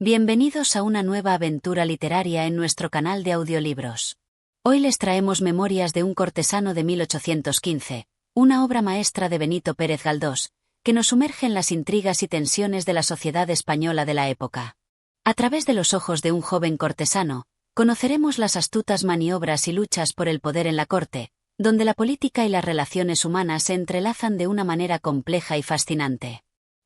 Bienvenidos a una nueva aventura literaria en nuestro canal de audiolibros. Hoy les traemos Memorias de un cortesano de 1815, una obra maestra de Benito Pérez Galdós, que nos sumerge en las intrigas y tensiones de la sociedad española de la época. A través de los ojos de un joven cortesano, conoceremos las astutas maniobras y luchas por el poder en la corte, donde la política y las relaciones humanas se entrelazan de una manera compleja y fascinante.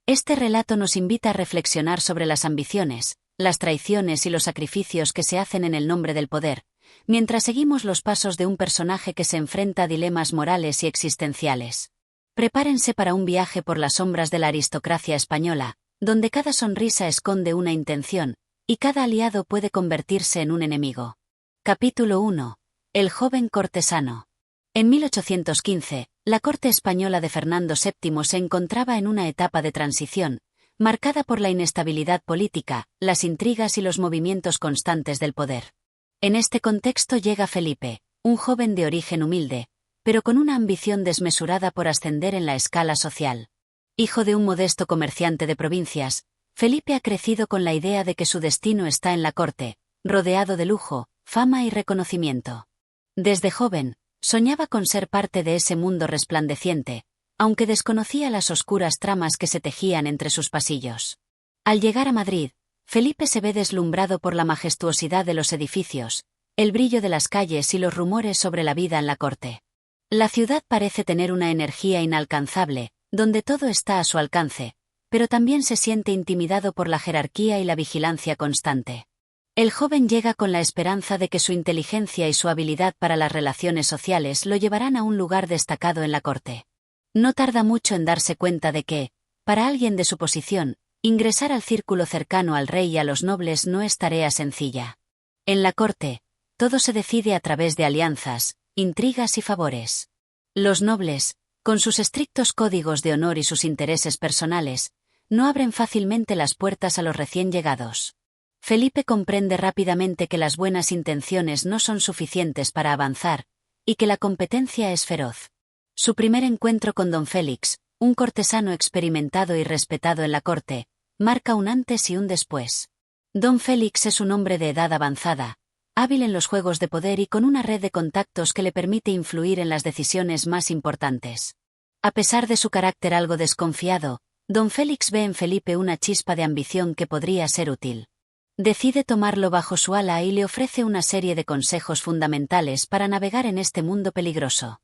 Este relato nos invita a reflexionar sobre las ambiciones, las traiciones y los sacrificios que se hacen en el nombre del poder, mientras seguimos los pasos de un personaje que se enfrenta a dilemas morales y existenciales. Prepárense para un viaje por las sombras de la aristocracia española, donde cada sonrisa esconde una intención, y cada aliado puede convertirse en un enemigo. Capítulo 1. El joven cortesano. En 1815, la corte española de Fernando VII se encontraba en una etapa de transición, marcada por la inestabilidad política, las intrigas y los movimientos constantes del poder. En este contexto llega Felipe, un joven de origen humilde, pero con una ambición desmesurada por ascender en la escala social. Hijo de un modesto comerciante de provincias, Felipe ha crecido con la idea de que su destino está en la corte, rodeado de lujo, fama y reconocimiento. Desde joven, soñaba con ser parte de ese mundo resplandeciente, aunque desconocía las oscuras tramas que se tejían entre sus pasillos. Al llegar a Madrid, Felipe se ve deslumbrado por la majestuosidad de los edificios, el brillo de las calles y los rumores sobre la vida en la corte. La ciudad parece tener una energía inalcanzable, donde todo está a su alcance, pero también se siente intimidado por la jerarquía y la vigilancia constante. El joven llega con la esperanza de que su inteligencia y su habilidad para las relaciones sociales lo llevarán a un lugar destacado en la corte. No tarda mucho en darse cuenta de que, para alguien de su posición, ingresar al círculo cercano al rey y a los nobles no es tarea sencilla. En la corte, todo se decide a través de alianzas, intrigas y favores. Los nobles, con sus estrictos códigos de honor y sus intereses personales, no abren fácilmente las puertas a los recién llegados. Felipe comprende rápidamente que las buenas intenciones no son suficientes para avanzar, y que la competencia es feroz. Su primer encuentro con don Félix, un cortesano experimentado y respetado en la corte, marca un antes y un después. Don Félix es un hombre de edad avanzada, hábil en los juegos de poder y con una red de contactos que le permite influir en las decisiones más importantes. A pesar de su carácter algo desconfiado, don Félix ve en Felipe una chispa de ambición que podría ser útil. Decide tomarlo bajo su ala y le ofrece una serie de consejos fundamentales para navegar en este mundo peligroso.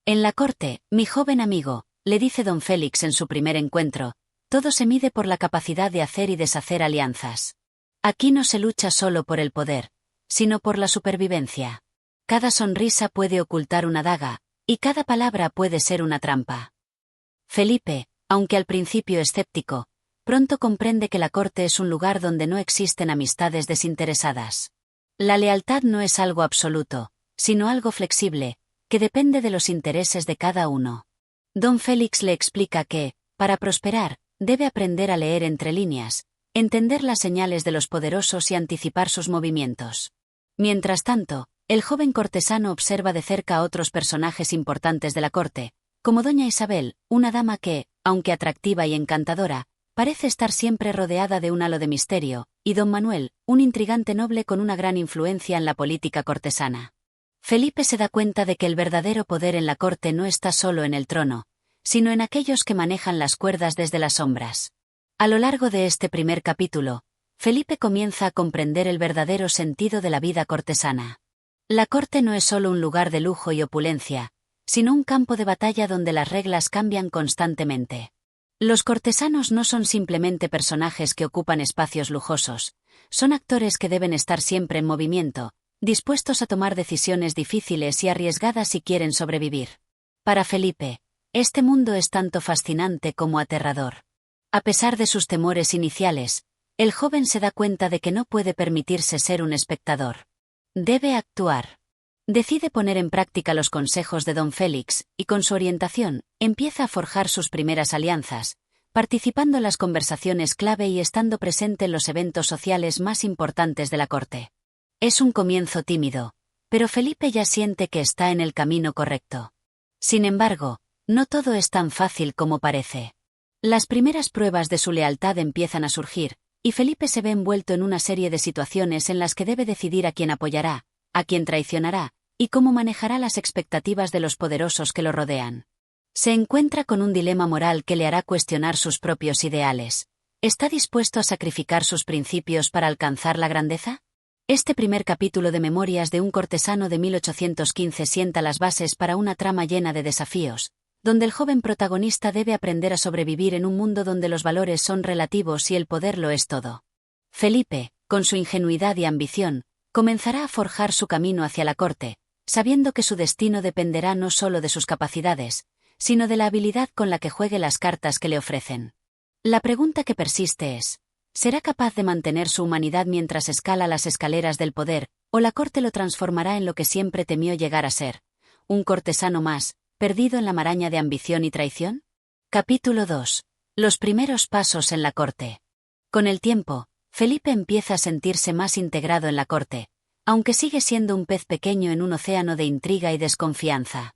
En la corte, mi joven amigo, le dice don Félix en su primer encuentro, todo se mide por la capacidad de hacer y deshacer alianzas. Aquí no se lucha solo por el poder, sino por la supervivencia. Cada sonrisa puede ocultar una daga, y cada palabra puede ser una trampa. Felipe, aunque al principio escéptico, pronto comprende que la corte es un lugar donde no existen amistades desinteresadas. La lealtad no es algo absoluto, sino algo flexible, que depende de los intereses de cada uno. Don Félix le explica que, para prosperar, debe aprender a leer entre líneas, entender las señales de los poderosos y anticipar sus movimientos. Mientras tanto, el joven cortesano observa de cerca a otros personajes importantes de la corte, como doña Isabel, una dama que, aunque atractiva y encantadora, parece estar siempre rodeada de un halo de misterio, y don Manuel, un intrigante noble con una gran influencia en la política cortesana. Felipe se da cuenta de que el verdadero poder en la corte no está solo en el trono, sino en aquellos que manejan las cuerdas desde las sombras. A lo largo de este primer capítulo, Felipe comienza a comprender el verdadero sentido de la vida cortesana. La corte no es solo un lugar de lujo y opulencia, sino un campo de batalla donde las reglas cambian constantemente. Los cortesanos no son simplemente personajes que ocupan espacios lujosos, son actores que deben estar siempre en movimiento, dispuestos a tomar decisiones difíciles y arriesgadas si quieren sobrevivir. Para Felipe, este mundo es tanto fascinante como aterrador. A pesar de sus temores iniciales, el joven se da cuenta de que no puede permitirse ser un espectador. Debe actuar. Decide poner en práctica los consejos de don Félix, y con su orientación, empieza a forjar sus primeras alianzas, participando en las conversaciones clave y estando presente en los eventos sociales más importantes de la corte. Es un comienzo tímido, pero Felipe ya siente que está en el camino correcto. Sin embargo, no todo es tan fácil como parece. Las primeras pruebas de su lealtad empiezan a surgir, y Felipe se ve envuelto en una serie de situaciones en las que debe decidir a quién apoyará, a quién traicionará, y cómo manejará las expectativas de los poderosos que lo rodean. Se encuentra con un dilema moral que le hará cuestionar sus propios ideales. ¿Está dispuesto a sacrificar sus principios para alcanzar la grandeza? Este primer capítulo de Memorias de un cortesano de 1815 sienta las bases para una trama llena de desafíos, donde el joven protagonista debe aprender a sobrevivir en un mundo donde los valores son relativos y el poder lo es todo. Felipe, con su ingenuidad y ambición, comenzará a forjar su camino hacia la corte, sabiendo que su destino dependerá no solo de sus capacidades, sino de la habilidad con la que juegue las cartas que le ofrecen. La pregunta que persiste es: ¿será capaz de mantener su humanidad mientras escala las escaleras del poder, o la corte lo transformará en lo que siempre temió llegar a ser, un cortesano más, perdido en la maraña de ambición y traición? Capítulo 2. Los primeros pasos en la corte. Con el tiempo, Felipe empieza a sentirse más integrado en la corte, aunque sigue siendo un pez pequeño en un océano de intriga y desconfianza.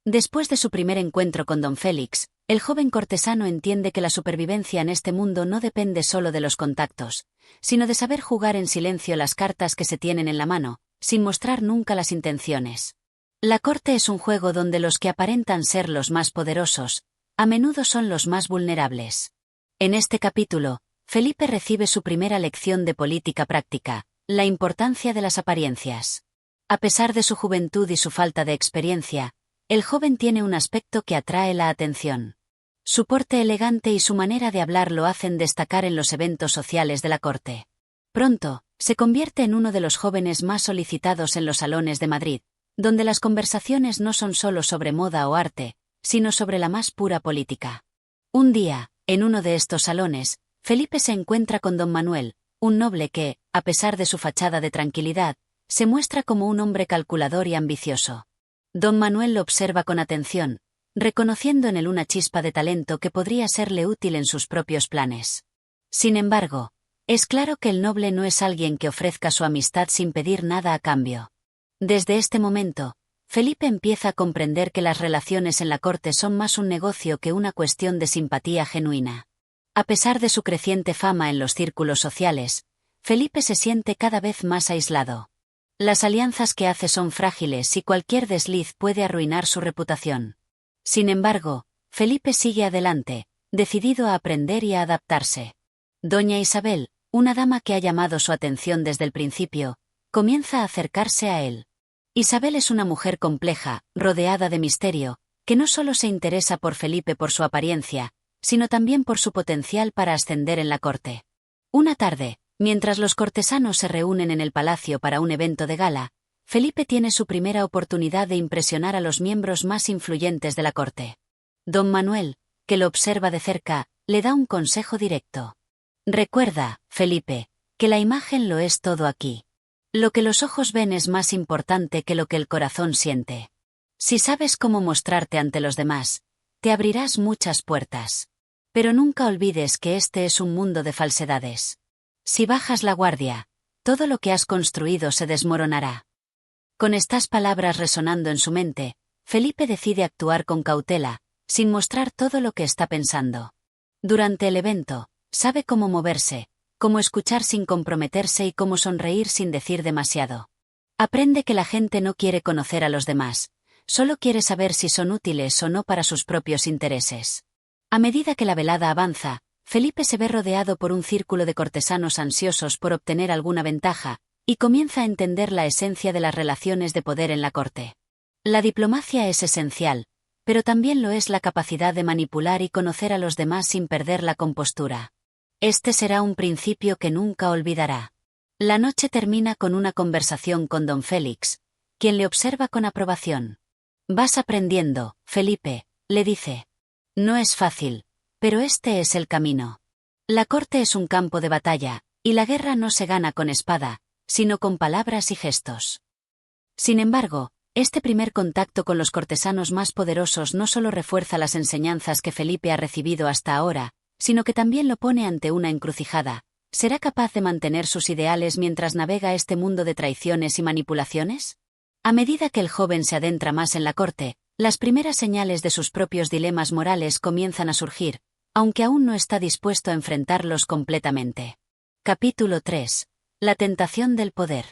Después de su primer encuentro con don Félix, el joven cortesano entiende que la supervivencia en este mundo no depende solo de los contactos, sino de saber jugar en silencio las cartas que se tienen en la mano, sin mostrar nunca las intenciones. La corte es un juego donde los que aparentan ser los más poderosos, a menudo son los más vulnerables. En este capítulo, Felipe recibe su primera lección de política práctica, la importancia de las apariencias. A pesar de su juventud y su falta de experiencia, el joven tiene un aspecto que atrae la atención. Su porte elegante y su manera de hablar lo hacen destacar en los eventos sociales de la corte. Pronto, se convierte en uno de los jóvenes más solicitados en los salones de Madrid, donde las conversaciones no son solo sobre moda o arte, sino sobre la más pura política. Un día, en uno de estos salones, Felipe se encuentra con don Manuel, un noble que, a pesar de su fachada de tranquilidad, se muestra como un hombre calculador y ambicioso. Don Manuel lo observa con atención, reconociendo en él una chispa de talento que podría serle útil en sus propios planes. Sin embargo, es claro que el noble no es alguien que ofrezca su amistad sin pedir nada a cambio. Desde este momento, Felipe empieza a comprender que las relaciones en la corte son más un negocio que una cuestión de simpatía genuina. A pesar de su creciente fama en los círculos sociales, Felipe se siente cada vez más aislado. Las alianzas que hace son frágiles y cualquier desliz puede arruinar su reputación. Sin embargo, Felipe sigue adelante, decidido a aprender y a adaptarse. Doña Isabel, una dama que ha llamado su atención desde el principio, comienza a acercarse a él. Isabel es una mujer compleja, rodeada de misterio, que no solo se interesa por Felipe por su apariencia, sino también por su potencial para ascender en la corte. Una tarde, mientras los cortesanos se reúnen en el palacio para un evento de gala, Felipe tiene su primera oportunidad de impresionar a los miembros más influyentes de la corte. Don Manuel, que lo observa de cerca, le da un consejo directo. Recuerda, Felipe, que la imagen lo es todo aquí. Lo que los ojos ven es más importante que lo que el corazón siente. Si sabes cómo mostrarte ante los demás, te abrirás muchas puertas. Pero nunca olvides que este es un mundo de falsedades. Si bajas la guardia, todo lo que has construido se desmoronará. Con estas palabras resonando en su mente, Felipe decide actuar con cautela, sin mostrar todo lo que está pensando. Durante el evento, sabe cómo moverse, cómo escuchar sin comprometerse y cómo sonreír sin decir demasiado. Aprende que la gente no quiere conocer a los demás, solo quiere saber si son útiles o no para sus propios intereses. A medida que la velada avanza, Felipe se ve rodeado por un círculo de cortesanos ansiosos por obtener alguna ventaja, y comienza a entender la esencia de las relaciones de poder en la corte. La diplomacia es esencial, pero también lo es la capacidad de manipular y conocer a los demás sin perder la compostura. Este será un principio que nunca olvidará. La noche termina con una conversación con don Félix, quien le observa con aprobación. Vas aprendiendo, Felipe, le dice. No es fácil, pero este es el camino. La corte es un campo de batalla, y la guerra no se gana con espada, sino con palabras y gestos. Sin embargo, este primer contacto con los cortesanos más poderosos no solo refuerza las enseñanzas que Felipe ha recibido hasta ahora, sino que también lo pone ante una encrucijada. ¿Será capaz de mantener sus ideales mientras navega este mundo de traiciones y manipulaciones? A medida que el joven se adentra más en la corte, las primeras señales de sus propios dilemas morales comienzan a surgir, aunque aún no está dispuesto a enfrentarlos completamente. Capítulo 3. La tentación del poder.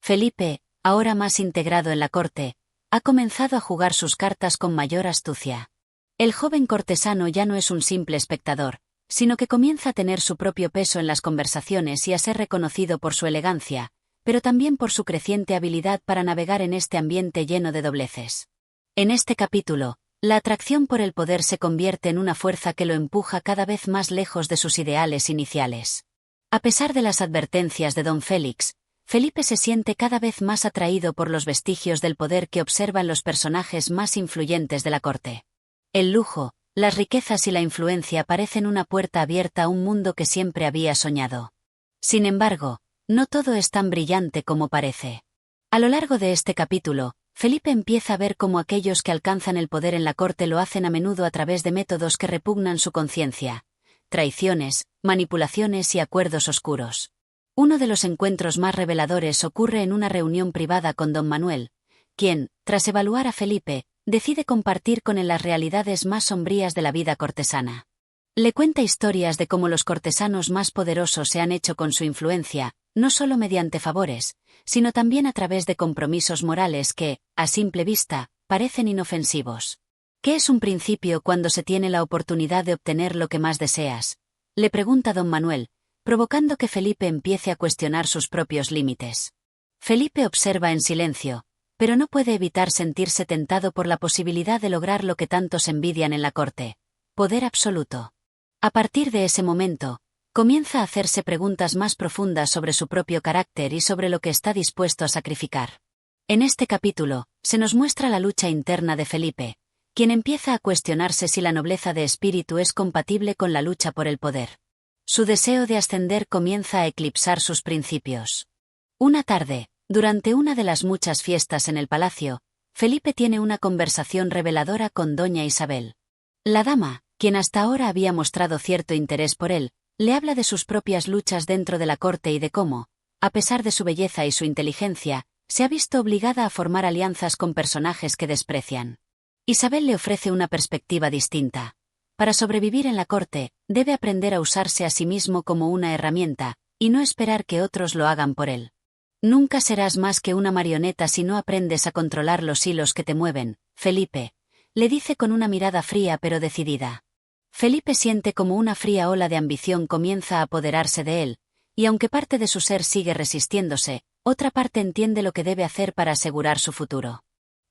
Felipe, ahora más integrado en la corte, ha comenzado a jugar sus cartas con mayor astucia. El joven cortesano ya no es un simple espectador, sino que comienza a tener su propio peso en las conversaciones y a ser reconocido por su elegancia, pero también por su creciente habilidad para navegar en este ambiente lleno de dobleces. En este capítulo, la atracción por el poder se convierte en una fuerza que lo empuja cada vez más lejos de sus ideales iniciales. A pesar de las advertencias de don Félix, Felipe se siente cada vez más atraído por los vestigios del poder que observan los personajes más influyentes de la corte. El lujo, las riquezas y la influencia parecen una puerta abierta a un mundo que siempre había soñado. Sin embargo, no todo es tan brillante como parece. A lo largo de este capítulo, Felipe empieza a ver cómo aquellos que alcanzan el poder en la corte lo hacen a menudo a través de métodos que repugnan su conciencia: traiciones, manipulaciones y acuerdos oscuros. Uno de los encuentros más reveladores ocurre en una reunión privada con don Manuel, quien, tras evaluar a Felipe, decide compartir con él las realidades más sombrías de la vida cortesana. Le cuenta historias de cómo los cortesanos más poderosos se han hecho con su influencia, no solo mediante favores, sino también a través de compromisos morales que, a simple vista, parecen inofensivos. ¿Qué es un principio cuando se tiene la oportunidad de obtener lo que más deseas?, le pregunta don Manuel, provocando que Felipe empiece a cuestionar sus propios límites. Felipe observa en silencio, pero no puede evitar sentirse tentado por la posibilidad de lograr lo que tantos envidian en la corte: poder absoluto. A partir de ese momento, comienza a hacerse preguntas más profundas sobre su propio carácter y sobre lo que está dispuesto a sacrificar. En este capítulo, se nos muestra la lucha interna de Felipe, quien empieza a cuestionarse si la nobleza de espíritu es compatible con la lucha por el poder. Su deseo de ascender comienza a eclipsar sus principios. Una tarde, durante una de las muchas fiestas en el palacio, Felipe tiene una conversación reveladora con doña Isabel. La dama, quien hasta ahora había mostrado cierto interés por él, le habla de sus propias luchas dentro de la corte y de cómo, a pesar de su belleza y su inteligencia, se ha visto obligada a formar alianzas con personajes que desprecian. Isabel le ofrece una perspectiva distinta. Para sobrevivir en la corte, debe aprender a usarse a sí mismo como una herramienta, y no esperar que otros lo hagan por él. Nunca serás más que una marioneta si no aprendes a controlar los hilos que te mueven, Felipe, le dice con una mirada fría pero decidida. Felipe siente como una fría ola de ambición comienza a apoderarse de él, y aunque parte de su ser sigue resistiéndose, otra parte entiende lo que debe hacer para asegurar su futuro.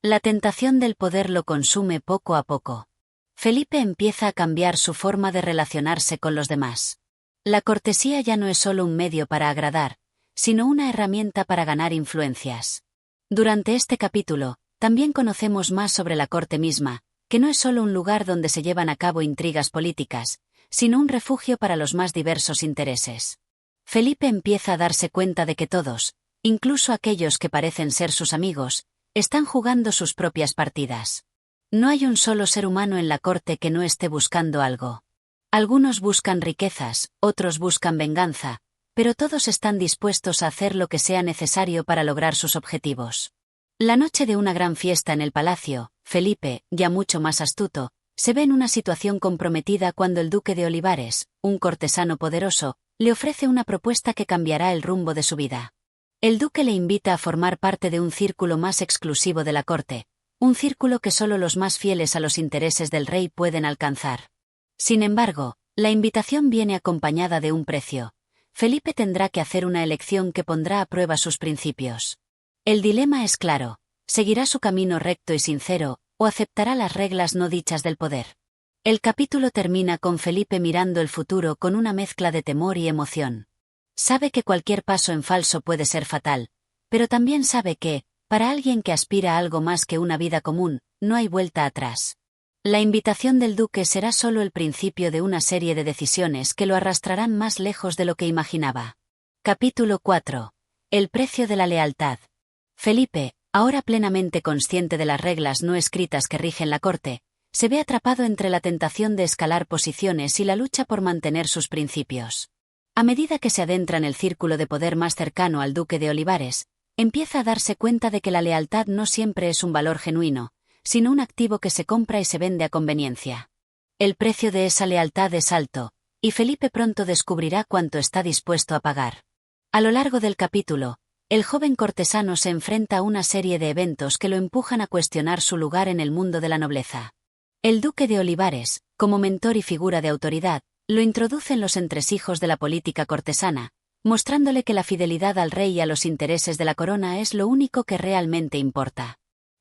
La tentación del poder lo consume poco a poco. Felipe empieza a cambiar su forma de relacionarse con los demás. La cortesía ya no es solo un medio para agradar, sino una herramienta para ganar influencias. Durante este capítulo, también conocemos más sobre la corte misma, que no es solo un lugar donde se llevan a cabo intrigas políticas, sino un refugio para los más diversos intereses. Felipe empieza a darse cuenta de que todos, incluso aquellos que parecen ser sus amigos, están jugando sus propias partidas. No hay un solo ser humano en la corte que no esté buscando algo. Algunos buscan riquezas, otros buscan venganza, pero todos están dispuestos a hacer lo que sea necesario para lograr sus objetivos. La noche de una gran fiesta en el palacio, Felipe, ya mucho más astuto, se ve en una situación comprometida cuando el duque de Olivares, un cortesano poderoso, le ofrece una propuesta que cambiará el rumbo de su vida. El duque le invita a formar parte de un círculo más exclusivo de la corte, un círculo que solo los más fieles a los intereses del rey pueden alcanzar. Sin embargo, la invitación viene acompañada de un precio. Felipe tendrá que hacer una elección que pondrá a prueba sus principios. El dilema es claro: ¿seguirá su camino recto y sincero, o aceptará las reglas no dichas del poder? El capítulo termina con Felipe mirando el futuro con una mezcla de temor y emoción. Sabe que cualquier paso en falso puede ser fatal, pero también sabe que, para alguien que aspira a algo más que una vida común, no hay vuelta atrás. La invitación del duque será solo el principio de una serie de decisiones que lo arrastrarán más lejos de lo que imaginaba. Capítulo 4. El precio de la lealtad. Felipe, ahora plenamente consciente de las reglas no escritas que rigen la corte, se ve atrapado entre la tentación de escalar posiciones y la lucha por mantener sus principios. A medida que se adentra en el círculo de poder más cercano al duque de Olivares, empieza a darse cuenta de que la lealtad no siempre es un valor genuino, sino un activo que se compra y se vende a conveniencia. El precio de esa lealtad es alto, y Felipe pronto descubrirá cuánto está dispuesto a pagar. A lo largo del capítulo, el joven cortesano se enfrenta a una serie de eventos que lo empujan a cuestionar su lugar en el mundo de la nobleza. El duque de Olivares, como mentor y figura de autoridad, lo introduce en los entresijos de la política cortesana, mostrándole que la fidelidad al rey y a los intereses de la corona es lo único que realmente importa.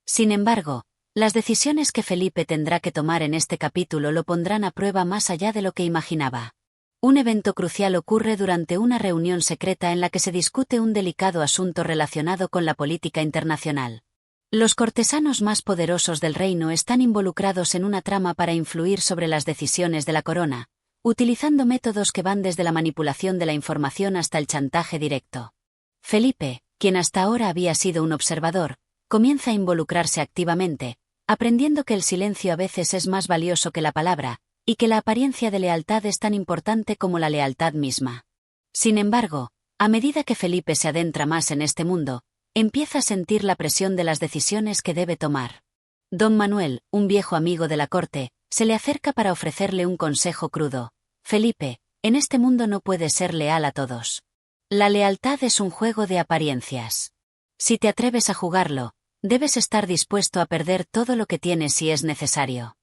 Sin embargo, las decisiones que Felipe tendrá que tomar en este capítulo lo pondrán a prueba más allá de lo que imaginaba. Un evento crucial ocurre durante una reunión secreta en la que se discute un delicado asunto relacionado con la política internacional. Los cortesanos más poderosos del reino están involucrados en una trama para influir sobre las decisiones de la corona, utilizando métodos que van desde la manipulación de la información hasta el chantaje directo. Felipe, quien hasta ahora había sido un observador, comienza a involucrarse activamente, aprendiendo que el silencio a veces es más valioso que la palabra, y que la apariencia de lealtad es tan importante como la lealtad misma. Sin embargo, a medida que Felipe se adentra más en este mundo, empieza a sentir la presión de las decisiones que debe tomar. Don Manuel, un viejo amigo de la corte, se le acerca para ofrecerle un consejo crudo. Felipe, en este mundo no puedes ser leal a todos. La lealtad es un juego de apariencias. Si te atreves a jugarlo, debes estar dispuesto a perder todo lo que tienes si es necesario.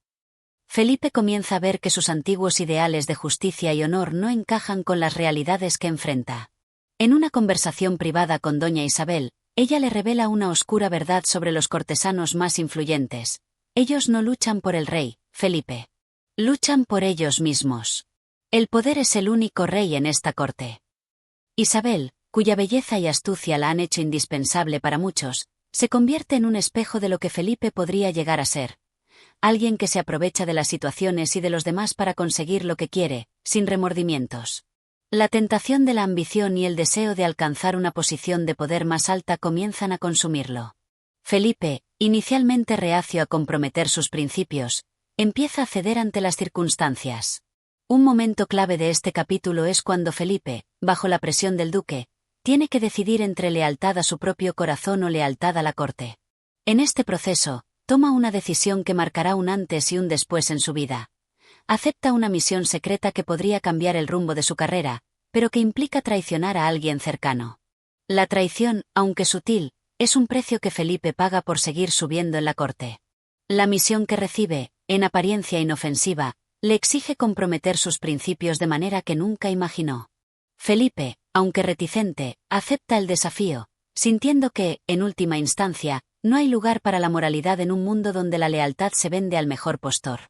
Felipe comienza a ver que sus antiguos ideales de justicia y honor no encajan con las realidades que enfrenta. En una conversación privada con doña Isabel, ella le revela una oscura verdad sobre los cortesanos más influyentes. Ellos no luchan por el rey, Felipe. Luchan por ellos mismos. El poder es el único rey en esta corte. Isabel, cuya belleza y astucia la han hecho indispensable para muchos, se convierte en un espejo de lo que Felipe podría llegar a ser. Alguien que se aprovecha de las situaciones y de los demás para conseguir lo que quiere, sin remordimientos. La tentación de la ambición y el deseo de alcanzar una posición de poder más alta comienzan a consumirlo. Felipe, inicialmente reacio a comprometer sus principios, empieza a ceder ante las circunstancias. Un momento clave de este capítulo es cuando Felipe, bajo la presión del duque, tiene que decidir entre lealtad a su propio corazón o lealtad a la corte. En este proceso, toma una decisión que marcará un antes y un después en su vida. Acepta una misión secreta que podría cambiar el rumbo de su carrera, pero que implica traicionar a alguien cercano. La traición, aunque sutil, es un precio que Felipe paga por seguir subiendo en la corte. La misión que recibe, en apariencia inofensiva, le exige comprometer sus principios de manera que nunca imaginó. Felipe, aunque reticente, acepta el desafío, sintiendo que, en última instancia, no hay lugar para la moralidad en un mundo donde la lealtad se vende al mejor postor.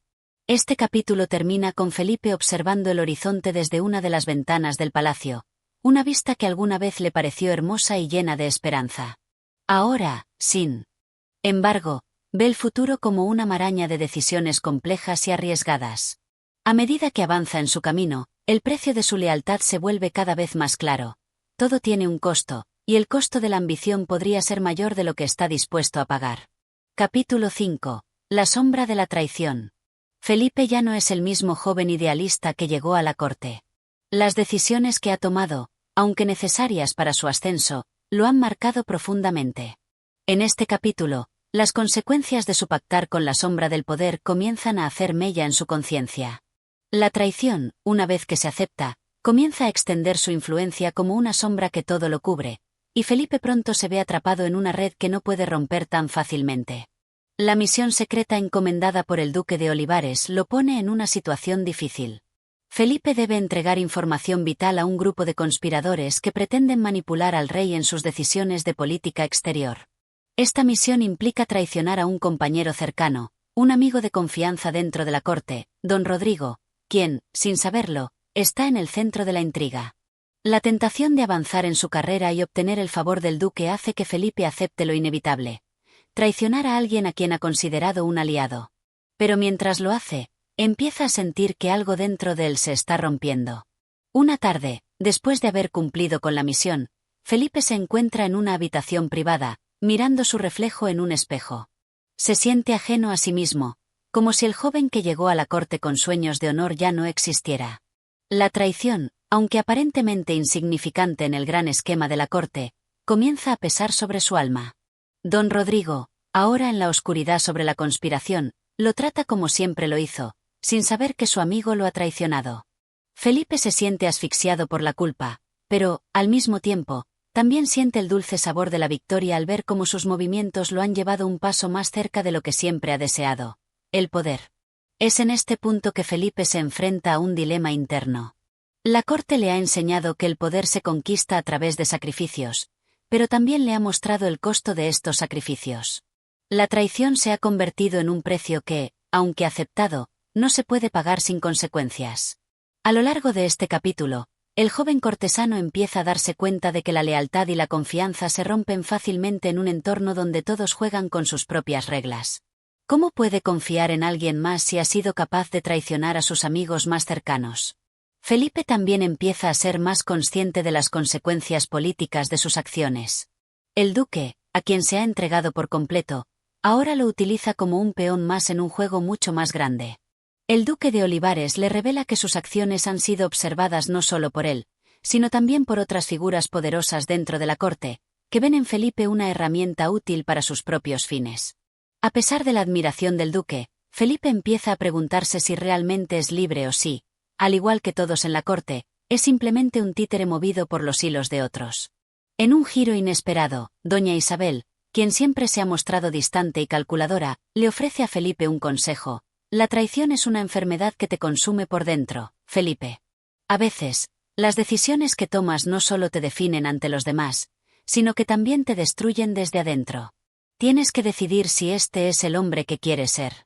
Este capítulo termina con Felipe observando el horizonte desde una de las ventanas del palacio, una vista que alguna vez le pareció hermosa y llena de esperanza. Ahora, sin embargo, ve el futuro como una maraña de decisiones complejas y arriesgadas. A medida que avanza en su camino, el precio de su lealtad se vuelve cada vez más claro. Todo tiene un costo, y el costo de la ambición podría ser mayor de lo que está dispuesto a pagar. Capítulo 5. La sombra de la traición. Felipe ya no es el mismo joven idealista que llegó a la corte. Las decisiones que ha tomado, aunque necesarias para su ascenso, lo han marcado profundamente. En este capítulo, las consecuencias de su pactar con la sombra del poder comienzan a hacer mella en su conciencia. La traición, una vez que se acepta, comienza a extender su influencia como una sombra que todo lo cubre, y Felipe pronto se ve atrapado en una red que no puede romper tan fácilmente. La misión secreta encomendada por el duque de Olivares lo pone en una situación difícil. Felipe debe entregar información vital a un grupo de conspiradores que pretenden manipular al rey en sus decisiones de política exterior. Esta misión implica traicionar a un compañero cercano, un amigo de confianza dentro de la corte, don Rodrigo, quien, sin saberlo, está en el centro de la intriga. La tentación de avanzar en su carrera y obtener el favor del duque hace que Felipe acepte lo inevitable: traicionar a alguien a quien ha considerado un aliado. Pero mientras lo hace, empieza a sentir que algo dentro de él se está rompiendo. Una tarde, después de haber cumplido con la misión, Felipe se encuentra en una habitación privada, mirando su reflejo en un espejo. Se siente ajeno a sí mismo, como si el joven que llegó a la corte con sueños de honor ya no existiera. La traición, aunque aparentemente insignificante en el gran esquema de la corte, comienza a pesar sobre su alma. Don Rodrigo, ahora en la oscuridad sobre la conspiración, lo trata como siempre lo hizo, sin saber que su amigo lo ha traicionado. Felipe se siente asfixiado por la culpa, pero, al mismo tiempo, también siente el dulce sabor de la victoria al ver cómo sus movimientos lo han llevado un paso más cerca de lo que siempre ha deseado: el poder. Es en este punto que Felipe se enfrenta a un dilema interno. La corte le ha enseñado que el poder se conquista a través de sacrificios, pero también le ha mostrado el costo de estos sacrificios. La traición se ha convertido en un precio que, aunque aceptado, no se puede pagar sin consecuencias. A lo largo de este capítulo, el joven cortesano empieza a darse cuenta de que la lealtad y la confianza se rompen fácilmente en un entorno donde todos juegan con sus propias reglas. ¿Cómo puede confiar en alguien más si ha sido capaz de traicionar a sus amigos más cercanos? Felipe también empieza a ser más consciente de las consecuencias políticas de sus acciones. El duque, a quien se ha entregado por completo, ahora lo utiliza como un peón más en un juego mucho más grande. El duque de Olivares le revela que sus acciones han sido observadas no solo por él, sino también por otras figuras poderosas dentro de la corte, que ven en Felipe una herramienta útil para sus propios fines. A pesar de la admiración del duque, Felipe empieza a preguntarse si realmente es libre o si, al igual que todos en la corte, es simplemente un títere movido por los hilos de otros. En un giro inesperado, doña Isabel, quien siempre se ha mostrado distante y calculadora, le ofrece a Felipe un consejo: la traición es una enfermedad que te consume por dentro, Felipe. A veces, las decisiones que tomas no solo te definen ante los demás, sino que también te destruyen desde adentro. Tienes que decidir si este es el hombre que quieres ser.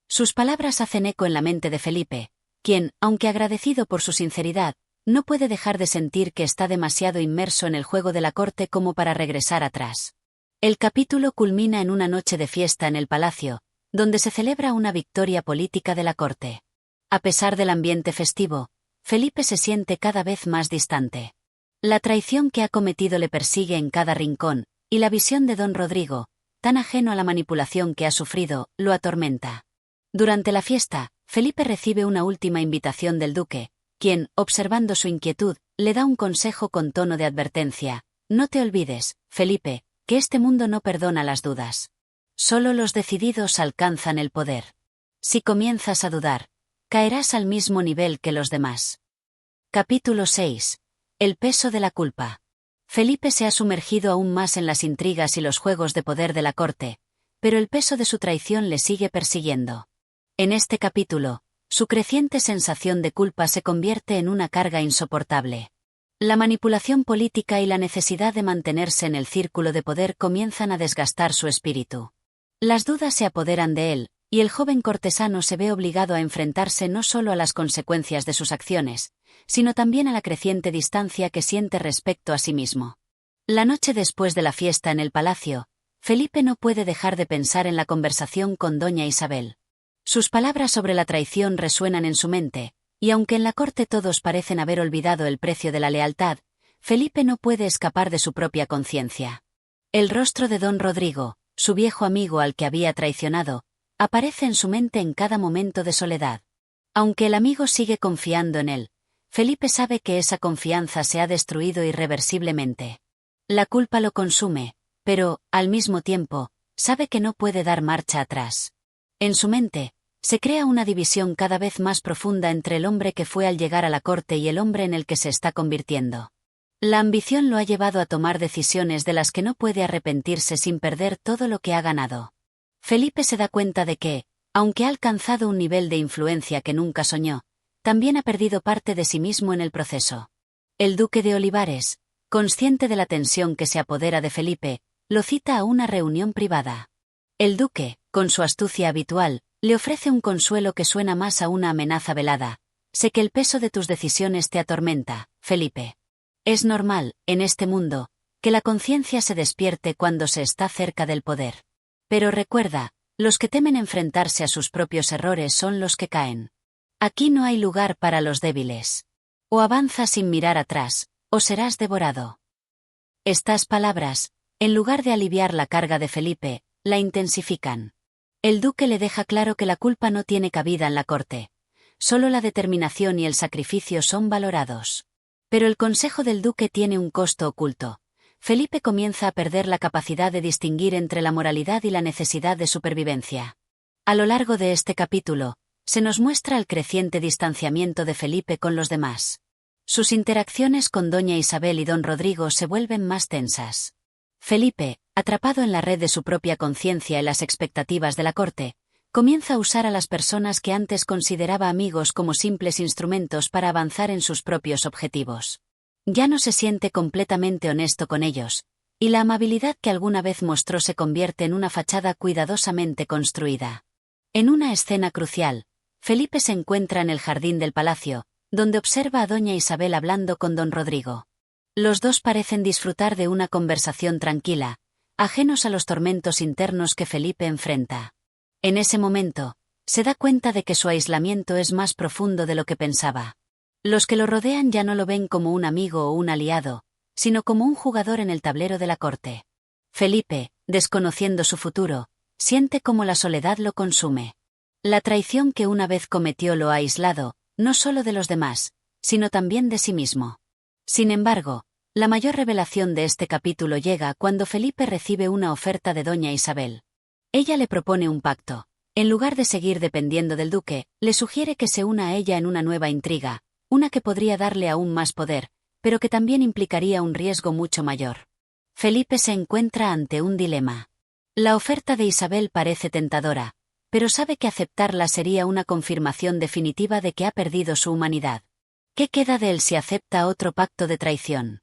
Sus palabras hacen eco en la mente de Felipe, quien, aunque agradecido por su sinceridad, no puede dejar de sentir que está demasiado inmerso en el juego de la corte como para regresar atrás. El capítulo culmina en una noche de fiesta en el palacio, donde se celebra una victoria política de la corte. A pesar del ambiente festivo, Felipe se siente cada vez más distante. La traición que ha cometido le persigue en cada rincón, y la visión de don Rodrigo, tan ajeno a la manipulación que ha sufrido, lo atormenta. Durante la fiesta, Felipe recibe una última invitación del duque, quien, observando su inquietud, le da un consejo con tono de advertencia: no te olvides, Felipe, que este mundo no perdona las dudas. Solo los decididos alcanzan el poder. Si comienzas a dudar, caerás al mismo nivel que los demás. Capítulo 6. El peso de la culpa. Felipe se ha sumergido aún más en las intrigas y los juegos de poder de la corte, pero el peso de su traición le sigue persiguiendo. En este capítulo, su creciente sensación de culpa se convierte en una carga insoportable. La manipulación política y la necesidad de mantenerse en el círculo de poder comienzan a desgastar su espíritu. Las dudas se apoderan de él, y el joven cortesano se ve obligado a enfrentarse no solo a las consecuencias de sus acciones, sino también a la creciente distancia que siente respecto a sí mismo. La noche después de la fiesta en el palacio, Felipe no puede dejar de pensar en la conversación con doña Isabel. Sus palabras sobre la traición resuenan en su mente, y aunque en la corte todos parecen haber olvidado el precio de la lealtad, Felipe no puede escapar de su propia conciencia. El rostro de don Rodrigo, su viejo amigo al que había traicionado, aparece en su mente en cada momento de soledad. Aunque el amigo sigue confiando en él, Felipe sabe que esa confianza se ha destruido irreversiblemente. La culpa lo consume, pero, al mismo tiempo, sabe que no puede dar marcha atrás. En su mente, se crea una división cada vez más profunda entre el hombre que fue al llegar a la corte y el hombre en el que se está convirtiendo. La ambición lo ha llevado a tomar decisiones de las que no puede arrepentirse sin perder todo lo que ha ganado. Felipe se da cuenta de que, aunque ha alcanzado un nivel de influencia que nunca soñó, también ha perdido parte de sí mismo en el proceso. El duque de Olivares, consciente de la tensión que se apodera de Felipe, lo cita a una reunión privada. El duque, con su astucia habitual, le ofrece un consuelo que suena más a una amenaza velada: sé que el peso de tus decisiones te atormenta, Felipe. Es normal, en este mundo, que la conciencia se despierte cuando se está cerca del poder. Pero recuerda, los que temen enfrentarse a sus propios errores son los que caen. Aquí no hay lugar para los débiles. O avanzas sin mirar atrás, o serás devorado. Estas palabras, en lugar de aliviar la carga de Felipe, la intensifican. El duque le deja claro que la culpa no tiene cabida en la corte. Solo la determinación y el sacrificio son valorados. Pero el consejo del duque tiene un costo oculto. Felipe comienza a perder la capacidad de distinguir entre la moralidad y la necesidad de supervivencia. A lo largo de este capítulo, se nos muestra el creciente distanciamiento de Felipe con los demás. Sus interacciones con doña Isabel y don Rodrigo se vuelven más tensas. Felipe, atrapado en la red de su propia conciencia y las expectativas de la corte, comienza a usar a las personas que antes consideraba amigos como simples instrumentos para avanzar en sus propios objetivos. Ya no se siente completamente honesto con ellos, y la amabilidad que alguna vez mostró se convierte en una fachada cuidadosamente construida. En una escena crucial, Felipe se encuentra en el jardín del palacio, donde observa a doña Isabel hablando con don Rodrigo. Los dos parecen disfrutar de una conversación tranquila, ajenos a los tormentos internos que Felipe enfrenta. En ese momento, se da cuenta de que su aislamiento es más profundo de lo que pensaba. Los que lo rodean ya no lo ven como un amigo o un aliado, sino como un jugador en el tablero de la corte. Felipe, desconociendo su futuro, siente cómo la soledad lo consume. La traición que una vez cometió lo ha aislado, no solo de los demás, sino también de sí mismo. Sin embargo, la mayor revelación de este capítulo llega cuando Felipe recibe una oferta de doña Isabel. Ella le propone un pacto. En lugar de seguir dependiendo del duque, le sugiere que se una a ella en una nueva intriga, una que podría darle aún más poder, pero que también implicaría un riesgo mucho mayor. Felipe se encuentra ante un dilema. La oferta de Isabel parece tentadora, pero sabe que aceptarla sería una confirmación definitiva de que ha perdido su humanidad. ¿Qué queda de él si acepta otro pacto de traición?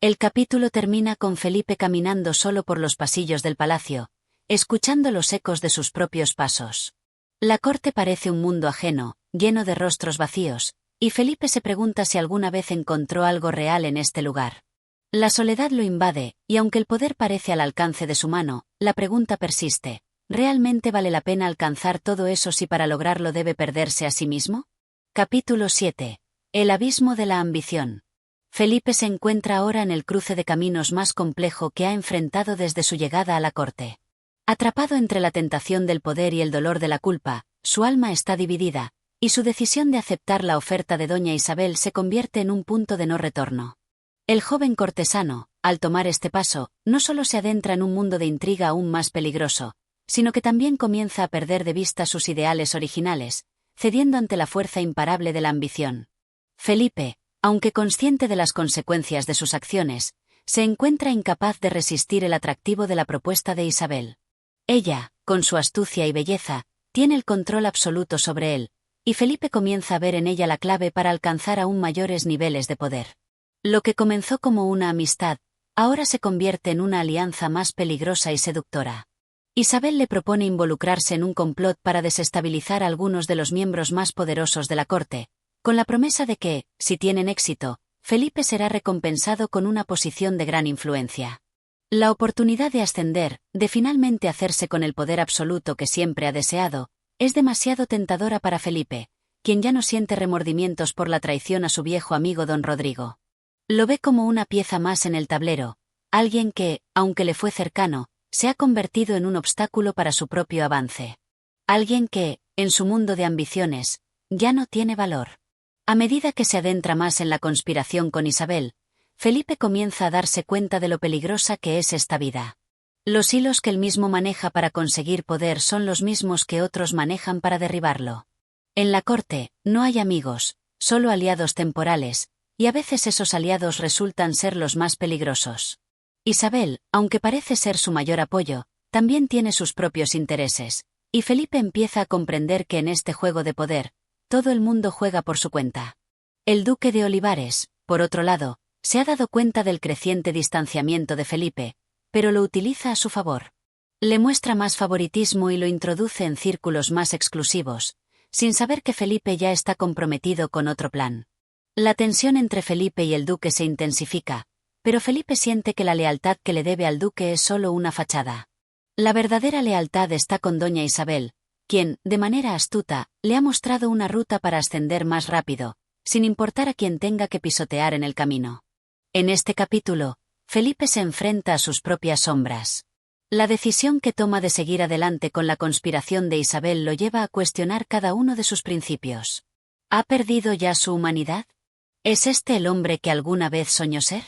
El capítulo termina con Felipe caminando solo por los pasillos del palacio, escuchando los ecos de sus propios pasos. La corte parece un mundo ajeno, lleno de rostros vacíos, y Felipe se pregunta si alguna vez encontró algo real en este lugar. La soledad lo invade, y aunque el poder parece al alcance de su mano, la pregunta persiste: ¿realmente vale la pena alcanzar todo eso si para lograrlo debe perderse a sí mismo? Capítulo 7. El abismo de la ambición. Felipe se encuentra ahora en el cruce de caminos más complejo que ha enfrentado desde su llegada a la corte. Atrapado entre la tentación del poder y el dolor de la culpa, su alma está dividida, y su decisión de aceptar la oferta de doña Isabel se convierte en un punto de no retorno. El joven cortesano, al tomar este paso, no solo se adentra en un mundo de intriga aún más peligroso, sino que también comienza a perder de vista sus ideales originales, cediendo ante la fuerza imparable de la ambición. Felipe, aunque consciente de las consecuencias de sus acciones, se encuentra incapaz de resistir el atractivo de la propuesta de Isabel. Ella, con su astucia y belleza, tiene el control absoluto sobre él, y Felipe comienza a ver en ella la clave para alcanzar aún mayores niveles de poder. Lo que comenzó como una amistad, ahora se convierte en una alianza más peligrosa y seductora. Isabel le propone involucrarse en un complot para desestabilizar a algunos de los miembros más poderosos de la corte, con la promesa de que, si tienen éxito, Felipe será recompensado con una posición de gran influencia. La oportunidad de ascender, de finalmente hacerse con el poder absoluto que siempre ha deseado, es demasiado tentadora para Felipe, quien ya no siente remordimientos por la traición a su viejo amigo don Rodrigo. Lo ve como una pieza más en el tablero, alguien que, aunque le fue cercano, se ha convertido en un obstáculo para su propio avance. Alguien que, en su mundo de ambiciones, ya no tiene valor. A medida que se adentra más en la conspiración con Isabel, Felipe comienza a darse cuenta de lo peligrosa que es esta vida. Los hilos que él mismo maneja para conseguir poder son los mismos que otros manejan para derribarlo. En la corte, no hay amigos, solo aliados temporales, y a veces esos aliados resultan ser los más peligrosos. Isabel, aunque parece ser su mayor apoyo, también tiene sus propios intereses, y Felipe empieza a comprender que en este juego de poder, todo el mundo juega por su cuenta. El duque de Olivares, por otro lado, se ha dado cuenta del creciente distanciamiento de Felipe, pero lo utiliza a su favor. Le muestra más favoritismo y lo introduce en círculos más exclusivos, sin saber que Felipe ya está comprometido con otro plan. La tensión entre Felipe y el duque se intensifica, pero Felipe siente que la lealtad que le debe al duque es solo una fachada. La verdadera lealtad está con doña Isabel, quien, de manera astuta, le ha mostrado una ruta para ascender más rápido, sin importar a quien tenga que pisotear en el camino. En este capítulo, Felipe se enfrenta a sus propias sombras. La decisión que toma de seguir adelante con la conspiración de Isabel lo lleva a cuestionar cada uno de sus principios. ¿Ha perdido ya su humanidad? ¿Es este el hombre que alguna vez soñó ser?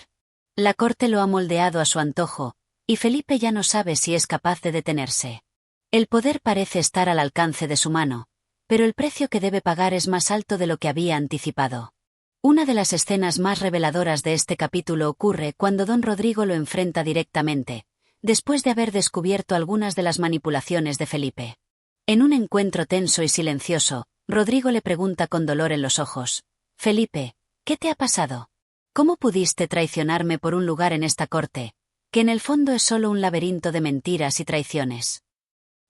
La corte lo ha moldeado a su antojo, y Felipe ya no sabe si es capaz de detenerse. El poder parece estar al alcance de su mano, pero el precio que debe pagar es más alto de lo que había anticipado. Una de las escenas más reveladoras de este capítulo ocurre cuando don Rodrigo lo enfrenta directamente, después de haber descubierto algunas de las manipulaciones de Felipe. En un encuentro tenso y silencioso, Rodrigo le pregunta con dolor en los ojos: «Felipe, ¿qué te ha pasado? ¿Cómo pudiste traicionarme por un lugar en esta corte, que en el fondo es solo un laberinto de mentiras y traiciones?»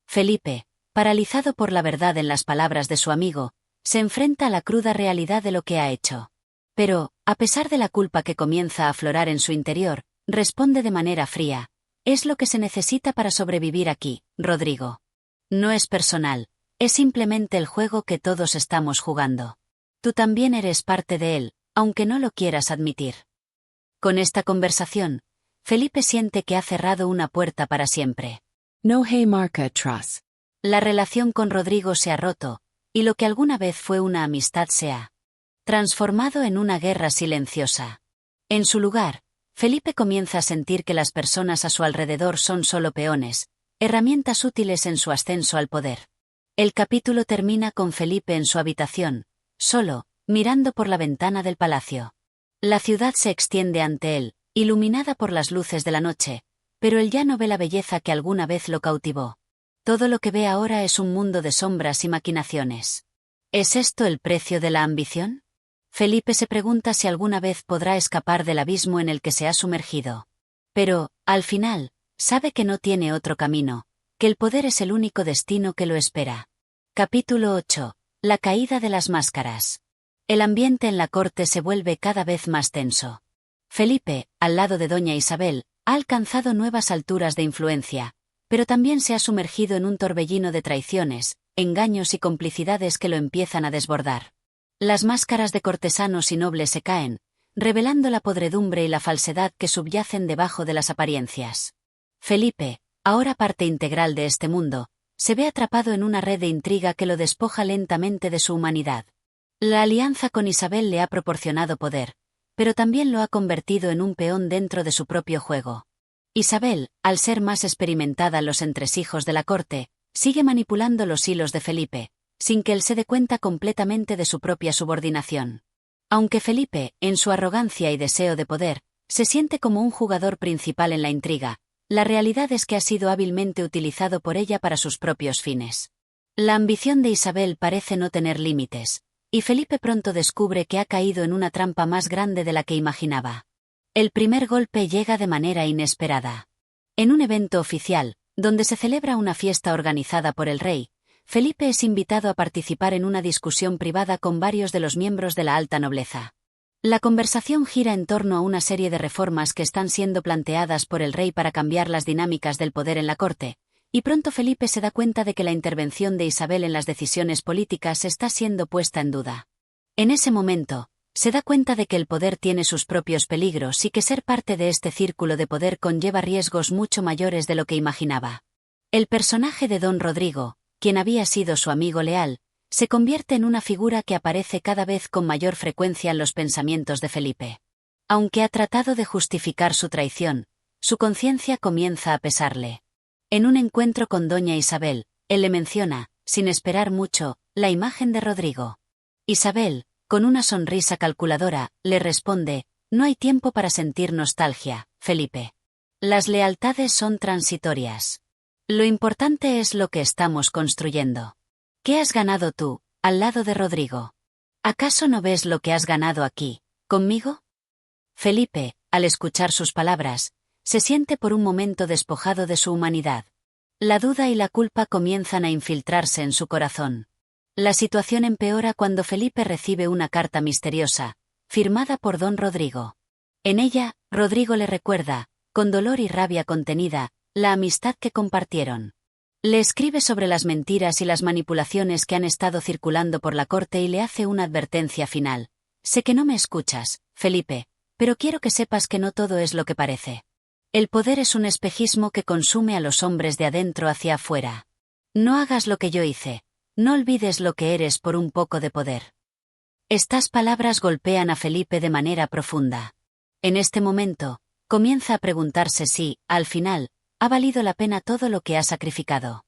Felipe, paralizado por la verdad en las palabras de su amigo, se enfrenta a la cruda realidad de lo que ha hecho. Pero, a pesar de la culpa que comienza a aflorar en su interior, responde de manera fría: «Es lo que se necesita para sobrevivir aquí, Rodrigo. No es personal, es simplemente el juego que todos estamos jugando. Tú también eres parte de él, aunque no lo quieras admitir». Con esta conversación, Felipe siente que ha cerrado una puerta para siempre. No hay marca atrás. La relación con Rodrigo se ha roto, y lo que alguna vez fue una amistad se ha transformado en una guerra silenciosa. En su lugar, Felipe comienza a sentir que las personas a su alrededor son solo peones, herramientas útiles en su ascenso al poder. El capítulo termina con Felipe en su habitación, solo, mirando por la ventana del palacio. La ciudad se extiende ante él, iluminada por las luces de la noche, pero él ya no ve la belleza que alguna vez lo cautivó. Todo lo que ve ahora es un mundo de sombras y maquinaciones. ¿Es esto el precio de la ambición? Felipe se pregunta si alguna vez podrá escapar del abismo en el que se ha sumergido. Pero, al final, sabe que no tiene otro camino, que el poder es el único destino que lo espera. Capítulo 8. La caída de las máscaras. El ambiente en la corte se vuelve cada vez más tenso. Felipe, al lado de doña Isabel, ha alcanzado nuevas alturas de influencia, pero también se ha sumergido en un torbellino de traiciones, engaños y complicidades que lo empiezan a desbordar. Las máscaras de cortesanos y nobles se caen, revelando la podredumbre y la falsedad que subyacen debajo de las apariencias. Felipe, ahora parte integral de este mundo, se ve atrapado en una red de intriga que lo despoja lentamente de su humanidad. La alianza con Isabel le ha proporcionado poder, pero también lo ha convertido en un peón dentro de su propio juego. Isabel, al ser más experimentada en los entresijos de la corte, sigue manipulando los hilos de Felipe, sin que él se dé cuenta completamente de su propia subordinación. Aunque Felipe, en su arrogancia y deseo de poder, se siente como un jugador principal en la intriga, la realidad es que ha sido hábilmente utilizado por ella para sus propios fines. La ambición de Isabel parece no tener límites, y Felipe pronto descubre que ha caído en una trampa más grande de la que imaginaba. El primer golpe llega de manera inesperada. En un evento oficial, donde se celebra una fiesta organizada por el rey, Felipe es invitado a participar en una discusión privada con varios de los miembros de la alta nobleza. La conversación gira en torno a una serie de reformas que están siendo planteadas por el rey para cambiar las dinámicas del poder en la corte, y pronto Felipe se da cuenta de que la intervención de Isabel en las decisiones políticas está siendo puesta en duda. En ese momento, se da cuenta de que el poder tiene sus propios peligros y que ser parte de este círculo de poder conlleva riesgos mucho mayores de lo que imaginaba. El personaje de don Rodrigo, quien había sido su amigo leal, se convierte en una figura que aparece cada vez con mayor frecuencia en los pensamientos de Felipe. Aunque ha tratado de justificar su traición, su conciencia comienza a pesarle. En un encuentro con doña Isabel, él le menciona, sin esperar mucho, la imagen de Rodrigo. Isabel, con una sonrisa calculadora, le responde: «No hay tiempo para sentir nostalgia, Felipe. Las lealtades son transitorias. Lo importante es lo que estamos construyendo. ¿Qué has ganado tú, al lado de Rodrigo? ¿Acaso no ves lo que has ganado aquí, conmigo?» Felipe, al escuchar sus palabras, se siente por un momento despojado de su humanidad. La duda y la culpa comienzan a infiltrarse en su corazón. La situación empeora cuando Felipe recibe una carta misteriosa, firmada por don Rodrigo. En ella, Rodrigo le recuerda, con dolor y rabia contenida, la amistad que compartieron. Le escribe sobre las mentiras y las manipulaciones que han estado circulando por la corte y le hace una advertencia final. «Sé que no me escuchas, Felipe, pero quiero que sepas que no todo es lo que parece. El poder es un espejismo que consume a los hombres de adentro hacia afuera. No hagas lo que yo hice, no olvides lo que eres por un poco de poder». Estas palabras golpean a Felipe de manera profunda. En este momento, comienza a preguntarse si, al final, ha valido la pena todo lo que ha sacrificado.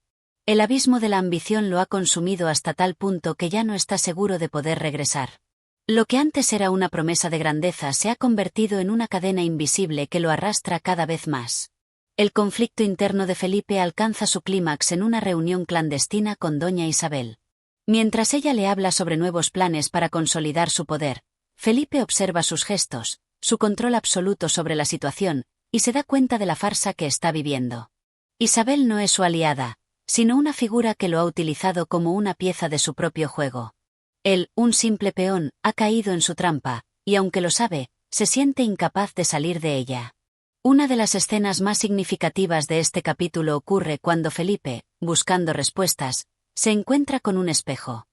El abismo de la ambición lo ha consumido hasta tal punto que ya no está seguro de poder regresar. Lo que antes era una promesa de grandeza se ha convertido en una cadena invisible que lo arrastra cada vez más. El conflicto interno de Felipe alcanza su clímax en una reunión clandestina con doña Isabel. Mientras ella le habla sobre nuevos planes para consolidar su poder, Felipe observa sus gestos, su control absoluto sobre la situación, y se da cuenta de la farsa que está viviendo. Isabel no es su aliada, sino una figura que lo ha utilizado como una pieza de su propio juego. Él, un simple peón, ha caído en su trampa, y aunque lo sabe, se siente incapaz de salir de ella. Una de las escenas más significativas de este capítulo ocurre cuando Felipe, buscando respuestas, se encuentra con un espejo.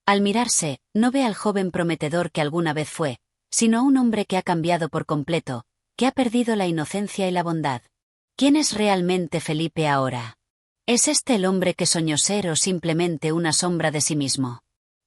Al mirarse, no ve al joven prometedor que alguna vez fue, sino a un hombre que ha cambiado por completo, que ha perdido la inocencia y la bondad. ¿Quién es realmente Felipe ahora? ¿Es este el hombre que soñó ser o simplemente una sombra de sí mismo?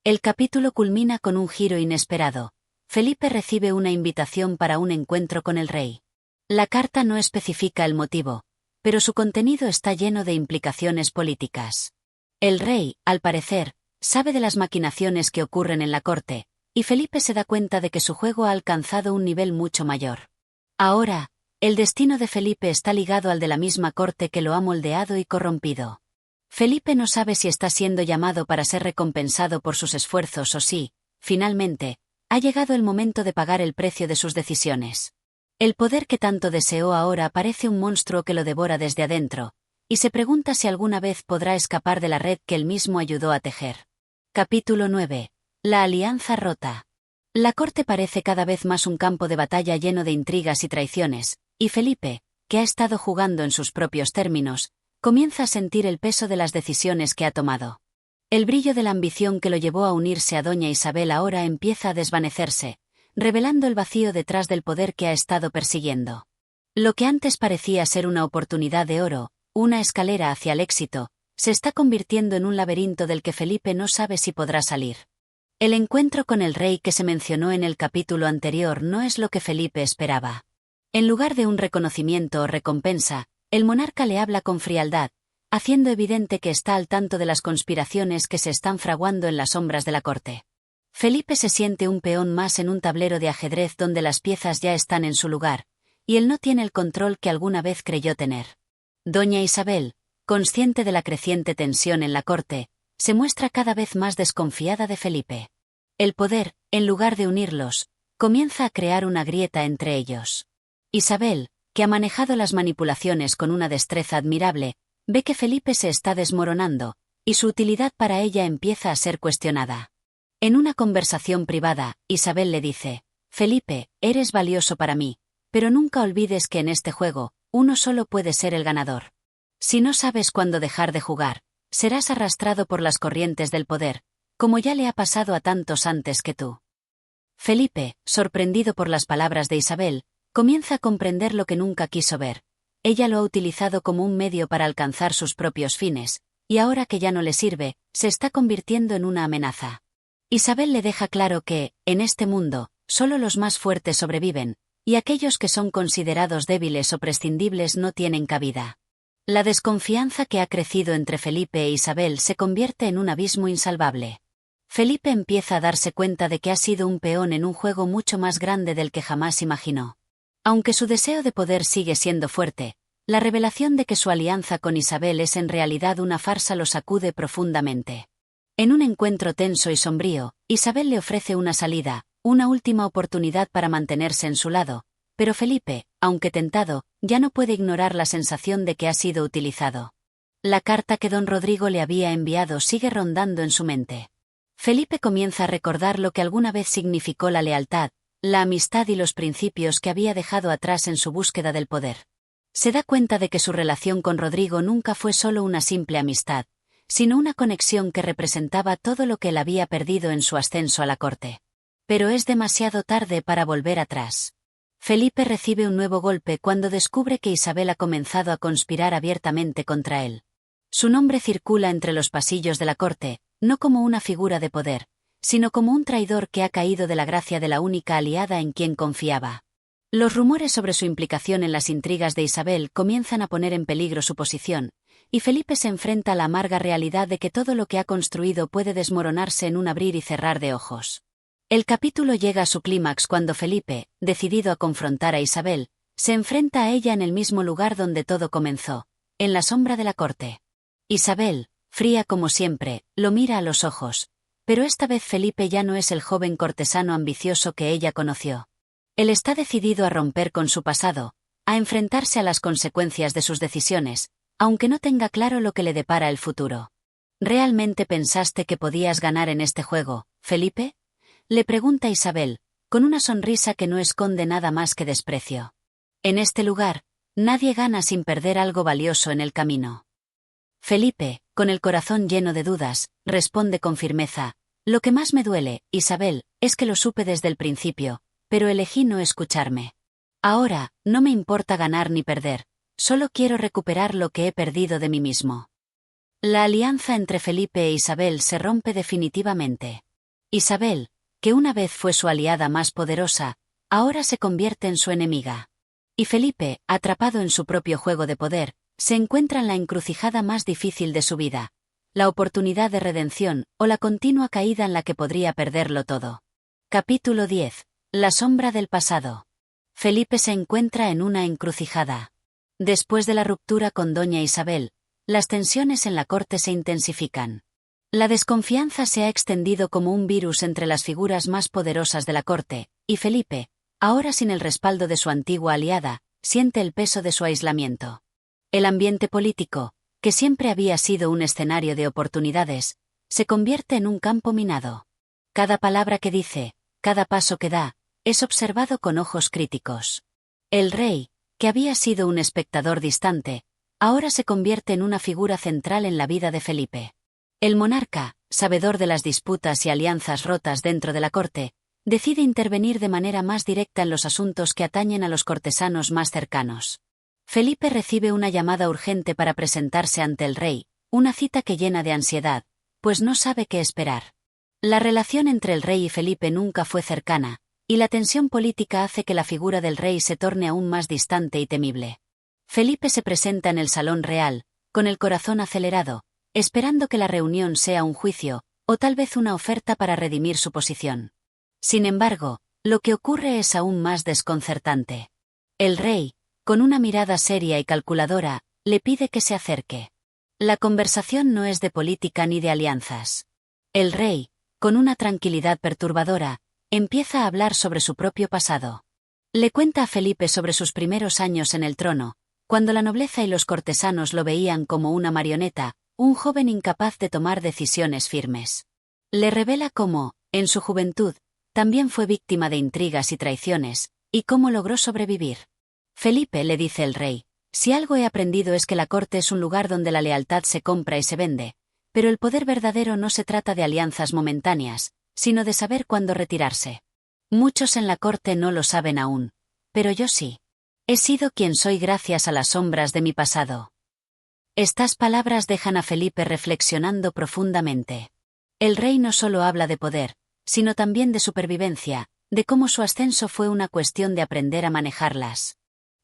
El capítulo culmina con un giro inesperado. Felipe recibe una invitación para un encuentro con el rey. La carta no especifica el motivo, pero su contenido está lleno de implicaciones políticas. El rey, al parecer, sabe de las maquinaciones que ocurren en la corte, y Felipe se da cuenta de que su juego ha alcanzado un nivel mucho mayor. Ahora, el destino de Felipe está ligado al de la misma corte que lo ha moldeado y corrompido. Felipe no sabe si está siendo llamado para ser recompensado por sus esfuerzos o si, finalmente, ha llegado el momento de pagar el precio de sus decisiones. El poder que tanto deseó ahora parece un monstruo que lo devora desde adentro, y se pregunta si alguna vez podrá escapar de la red que él mismo ayudó a tejer. Capítulo 9. La alianza rota. La corte parece cada vez más un campo de batalla lleno de intrigas y traiciones, y Felipe, que ha estado jugando en sus propios términos, comienza a sentir el peso de las decisiones que ha tomado. El brillo de la ambición que lo llevó a unirse a doña Isabel ahora empieza a desvanecerse, revelando el vacío detrás del poder que ha estado persiguiendo. Lo que antes parecía ser una oportunidad de oro, una escalera hacia el éxito, se está convirtiendo en un laberinto del que Felipe no sabe si podrá salir. El encuentro con el rey que se mencionó en el capítulo anterior no es lo que Felipe esperaba. En lugar de un reconocimiento o recompensa, el monarca le habla con frialdad, haciendo evidente que está al tanto de las conspiraciones que se están fraguando en las sombras de la corte. Felipe se siente un peón más en un tablero de ajedrez donde las piezas ya están en su lugar, y él no tiene el control que alguna vez creyó tener. Doña Isabel, consciente de la creciente tensión en la corte, se muestra cada vez más desconfiada de Felipe. El poder, en lugar de unirlos, comienza a crear una grieta entre ellos. Isabel, que ha manejado las manipulaciones con una destreza admirable, ve que Felipe se está desmoronando, y su utilidad para ella empieza a ser cuestionada. En una conversación privada, Isabel le dice: «Felipe, eres valioso para mí, pero nunca olvides que en este juego, uno solo puede ser el ganador. Si no sabes cuándo dejar de jugar, serás arrastrado por las corrientes del poder, como ya le ha pasado a tantos antes que tú». Felipe, sorprendido por las palabras de Isabel, comienza a comprender lo que nunca quiso ver. Ella lo ha utilizado como un medio para alcanzar sus propios fines, y ahora que ya no le sirve, se está convirtiendo en una amenaza. Isabel le deja claro que, en este mundo, solo los más fuertes sobreviven, y aquellos que son considerados débiles o prescindibles no tienen cabida. La desconfianza que ha crecido entre Felipe e Isabel se convierte en un abismo insalvable. Felipe empieza a darse cuenta de que ha sido un peón en un juego mucho más grande del que jamás imaginó. Aunque su deseo de poder sigue siendo fuerte, la revelación de que su alianza con Isabel es en realidad una farsa lo sacude profundamente. En un encuentro tenso y sombrío, Isabel le ofrece una salida, una última oportunidad para mantenerse en su lado, pero Felipe, aunque tentado, ya no puede ignorar la sensación de que ha sido utilizado. La carta que don Rodrigo le había enviado sigue rondando en su mente. Felipe comienza a recordar lo que alguna vez significó la lealtad, la amistad y los principios que había dejado atrás en su búsqueda del poder. Se da cuenta de que su relación con Rodrigo nunca fue solo una simple amistad, sino una conexión que representaba todo lo que él había perdido en su ascenso a la corte. Pero es demasiado tarde para volver atrás. Felipe recibe un nuevo golpe cuando descubre que Isabel ha comenzado a conspirar abiertamente contra él. Su nombre circula entre los pasillos de la corte, no como una figura de poder, sino como un traidor que ha caído de la gracia de la única aliada en quien confiaba. Los rumores sobre su implicación en las intrigas de Isabel comienzan a poner en peligro su posición, y Felipe se enfrenta a la amarga realidad de que todo lo que ha construido puede desmoronarse en un abrir y cerrar de ojos. El capítulo llega a su clímax cuando Felipe, decidido a confrontar a Isabel, se enfrenta a ella en el mismo lugar donde todo comenzó, en la sombra de la corte. Isabel, fría como siempre, lo mira a los ojos, pero esta vez Felipe ya no es el joven cortesano ambicioso que ella conoció. Él está decidido a romper con su pasado, a enfrentarse a las consecuencias de sus decisiones, aunque no tenga claro lo que le depara el futuro. ¿Realmente pensaste que podías ganar en este juego, Felipe? Le pregunta Isabel, con una sonrisa que no esconde nada más que desprecio. En este lugar, nadie gana sin perder algo valioso en el camino. Felipe, con el corazón lleno de dudas, responde con firmeza: lo que más me duele, Isabel, es que lo supe desde el principio, pero elegí no escucharme. Ahora, no me importa ganar ni perder, solo quiero recuperar lo que he perdido de mí mismo. La alianza entre Felipe e Isabel se rompe definitivamente. Isabel, que una vez fue su aliada más poderosa, ahora se convierte en su enemiga. Y Felipe, atrapado en su propio juego de poder, se encuentra en la encrucijada más difícil de su vida: la oportunidad de redención o la continua caída en la que podría perderlo todo. Capítulo 10. La sombra del pasado. Felipe se encuentra en una encrucijada. Después de la ruptura con doña Isabel, las tensiones en la corte se intensifican. La desconfianza se ha extendido como un virus entre las figuras más poderosas de la corte, y Felipe, ahora sin el respaldo de su antigua aliada, siente el peso de su aislamiento. El ambiente político, que siempre había sido un escenario de oportunidades, se convierte en un campo minado. Cada palabra que dice, cada paso que da, es observado con ojos críticos. El rey, que había sido un espectador distante, ahora se convierte en una figura central en la vida de Felipe. El monarca, sabedor de las disputas y alianzas rotas dentro de la corte, decide intervenir de manera más directa en los asuntos que atañen a los cortesanos más cercanos. Felipe recibe una llamada urgente para presentarse ante el rey, una cita que llena de ansiedad, pues no sabe qué esperar. La relación entre el rey y Felipe nunca fue cercana, y la tensión política hace que la figura del rey se torne aún más distante y temible. Felipe se presenta en el salón real, con el corazón acelerado, esperando que la reunión sea un juicio, o tal vez una oferta para redimir su posición. Sin embargo, lo que ocurre es aún más desconcertante. El rey, con una mirada seria y calculadora, le pide que se acerque. La conversación no es de política ni de alianzas. El rey, con una tranquilidad perturbadora, empieza a hablar sobre su propio pasado. Le cuenta a Felipe sobre sus primeros años en el trono, cuando la nobleza y los cortesanos lo veían como una marioneta, un joven incapaz de tomar decisiones firmes. Le revela cómo, en su juventud, también fue víctima de intrigas y traiciones, y cómo logró sobrevivir. Felipe, le dice el rey, si algo he aprendido es que la corte es un lugar donde la lealtad se compra y se vende, pero el poder verdadero no se trata de alianzas momentáneas, sino de saber cuándo retirarse. Muchos en la corte no lo saben aún, pero yo sí. He sido quien soy gracias a las sombras de mi pasado. Estas palabras dejan a Felipe reflexionando profundamente. El rey no solo habla de poder, sino también de supervivencia, de cómo su ascenso fue una cuestión de aprender a manejarlas.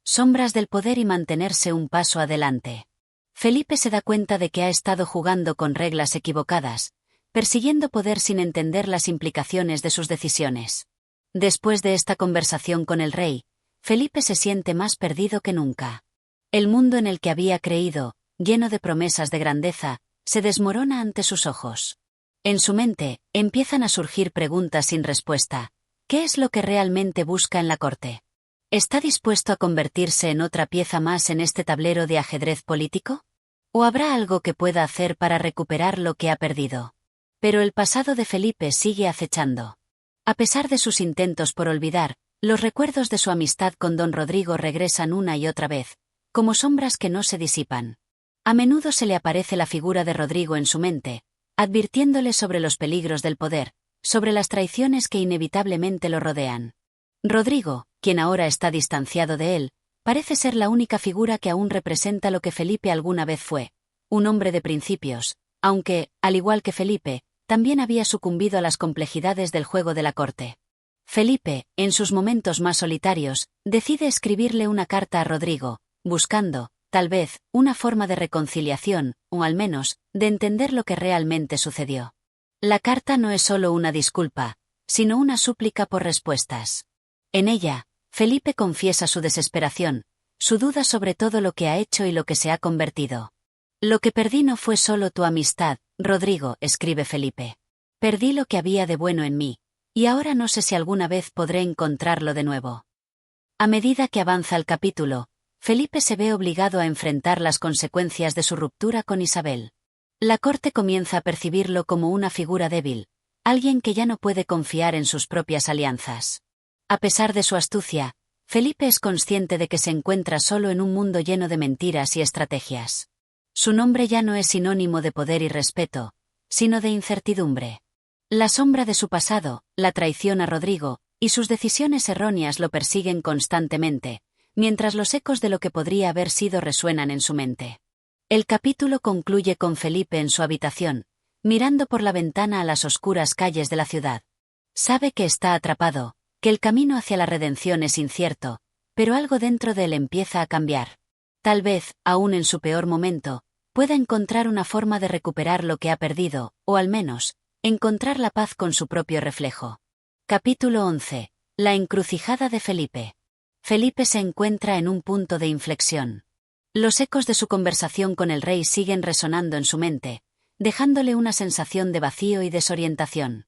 Sombras del poder y mantenerse un paso adelante. Felipe se da cuenta de que ha estado jugando con reglas equivocadas, persiguiendo poder sin entender las implicaciones de sus decisiones. Después de esta conversación con el rey, Felipe se siente más perdido que nunca. El mundo en el que había creído, lleno de promesas de grandeza, se desmorona ante sus ojos. En su mente, empiezan a surgir preguntas sin respuesta. ¿Qué es lo que realmente busca en la corte? ¿Está dispuesto a convertirse en otra pieza más en este tablero de ajedrez político? ¿O habrá algo que pueda hacer para recuperar lo que ha perdido? Pero el pasado de Felipe sigue acechando. A pesar de sus intentos por olvidar, los recuerdos de su amistad con don Rodrigo regresan una y otra vez, como sombras que no se disipan. A menudo se le aparece la figura de Rodrigo en su mente, advirtiéndole sobre los peligros del poder, sobre las traiciones que inevitablemente lo rodean. Rodrigo, quien ahora está distanciado de él, parece ser la única figura que aún representa lo que Felipe alguna vez fue, un hombre de principios, aunque, al igual que Felipe, también había sucumbido a las complejidades del juego de la corte. Felipe, en sus momentos más solitarios, decide escribirle una carta a Rodrigo, buscando, tal vez, una forma de reconciliación, o al menos, de entender lo que realmente sucedió. La carta no es solo una disculpa, sino una súplica por respuestas. En ella, Felipe confiesa su desesperación, su duda sobre todo lo que ha hecho y lo que se ha convertido. Lo que perdí no fue solo tu amistad, Rodrigo, escribe Felipe. Perdí lo que había de bueno en mí, y ahora no sé si alguna vez podré encontrarlo de nuevo. A medida que avanza el capítulo, Felipe se ve obligado a enfrentar las consecuencias de su ruptura con Isabel. La corte comienza a percibirlo como una figura débil, alguien que ya no puede confiar en sus propias alianzas. A pesar de su astucia, Felipe es consciente de que se encuentra solo en un mundo lleno de mentiras y estrategias. Su nombre ya no es sinónimo de poder y respeto, sino de incertidumbre. La sombra de su pasado, la traición a Rodrigo, y sus decisiones erróneas lo persiguen constantemente, mientras los ecos de lo que podría haber sido resuenan en su mente. El capítulo concluye con Felipe en su habitación, mirando por la ventana a las oscuras calles de la ciudad. Sabe que está atrapado, que el camino hacia la redención es incierto, pero algo dentro de él empieza a cambiar. Tal vez, aún en su peor momento, pueda encontrar una forma de recuperar lo que ha perdido, o al menos, encontrar la paz con su propio reflejo. Capítulo 11. La encrucijada de Felipe. Felipe se encuentra en un punto de inflexión. Los ecos de su conversación con el rey siguen resonando en su mente, dejándole una sensación de vacío y desorientación.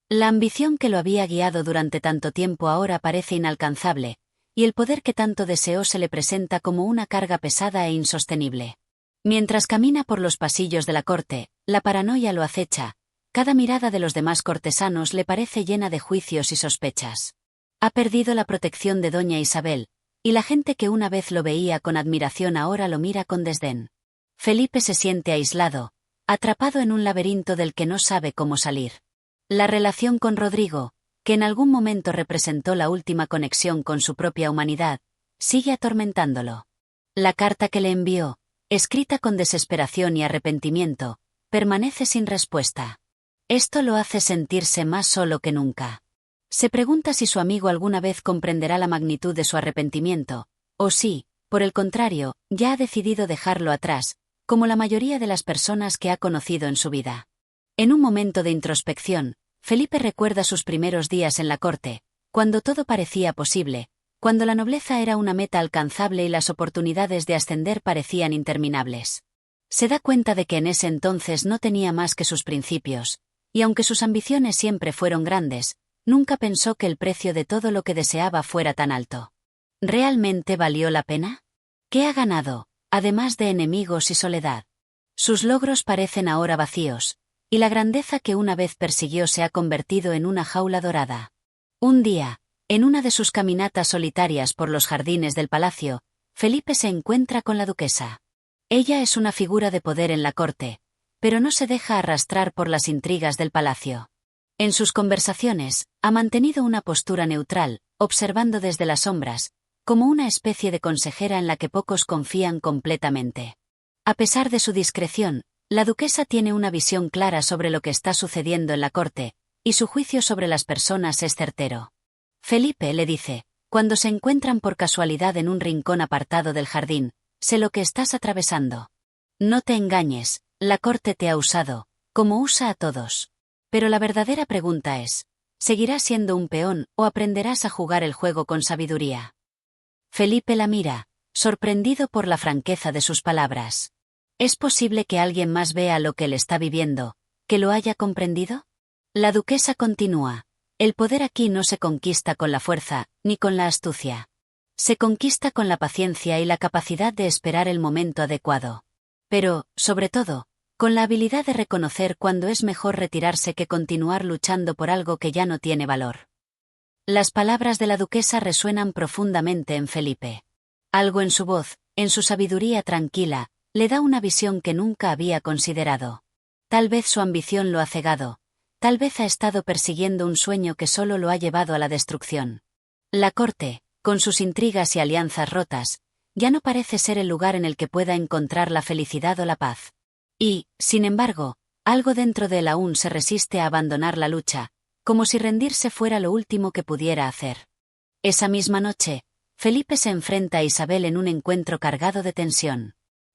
La ambición que lo había guiado durante tanto tiempo ahora parece inalcanzable, y el poder que tanto deseó se le presenta como una carga pesada e insostenible. Mientras camina por los pasillos de la corte, la paranoia lo acecha. Cada mirada de los demás cortesanos le parece llena de juicios y sospechas. Ha perdido la protección de doña Isabel, y la gente que una vez lo veía con admiración ahora lo mira con desdén. Felipe se siente aislado, atrapado en un laberinto del que no sabe cómo salir. La relación con Rodrigo, que en algún momento representó la última conexión con su propia humanidad, sigue atormentándolo. La carta que le envió, escrita con desesperación y arrepentimiento, permanece sin respuesta. Esto lo hace sentirse más solo que nunca. Se pregunta si su amigo alguna vez comprenderá la magnitud de su arrepentimiento, o si, por el contrario, ya ha decidido dejarlo atrás, como la mayoría de las personas que ha conocido en su vida. En un momento de introspección, Felipe recuerda sus primeros días en la corte, cuando todo parecía posible, cuando la nobleza era una meta alcanzable y las oportunidades de ascender parecían interminables. Se da cuenta de que en ese entonces no tenía más que sus principios, y aunque sus ambiciones siempre fueron grandes, nunca pensó que el precio de todo lo que deseaba fuera tan alto. ¿Realmente valió la pena? ¿Qué ha ganado, además de enemigos y soledad? Sus logros parecen ahora vacíos, y la grandeza que una vez persiguió se ha convertido en una jaula dorada. Un día, en una de sus caminatas solitarias por los jardines del palacio, Felipe se encuentra con la duquesa. Ella es una figura de poder en la corte, pero no se deja arrastrar por las intrigas del palacio. En sus conversaciones, ha mantenido una postura neutral, observando desde las sombras, como una especie de consejera en la que pocos confían completamente. A pesar de su discreción, la duquesa tiene una visión clara sobre lo que está sucediendo en la corte, y su juicio sobre las personas es certero. Felipe le dice, cuando se encuentran por casualidad en un rincón apartado del jardín, sé lo que estás atravesando. No te engañes, la corte te ha usado, como usa a todos. Pero la verdadera pregunta es, ¿seguirás siendo un peón o aprenderás a jugar el juego con sabiduría? Felipe la mira, sorprendido por la franqueza de sus palabras. ¿Es posible que alguien más vea lo que él está viviendo, que lo haya comprendido? La duquesa continúa, el poder aquí no se conquista con la fuerza, ni con la astucia. Se conquista con la paciencia y la capacidad de esperar el momento adecuado. Pero, sobre todo, con la habilidad de reconocer cuándo es mejor retirarse que continuar luchando por algo que ya no tiene valor. Las palabras de la duquesa resuenan profundamente en Felipe. Algo en su voz, en su sabiduría tranquila, le da una visión que nunca había considerado. Tal vez su ambición lo ha cegado, tal vez ha estado persiguiendo un sueño que solo lo ha llevado a la destrucción. La corte, con sus intrigas y alianzas rotas, ya no parece ser el lugar en el que pueda encontrar la felicidad o la paz. Y, sin embargo, algo dentro de él aún se resiste a abandonar la lucha, como si rendirse fuera lo último que pudiera hacer. Esa misma noche, Felipe se enfrenta a Isabel en un encuentro cargado de tensión.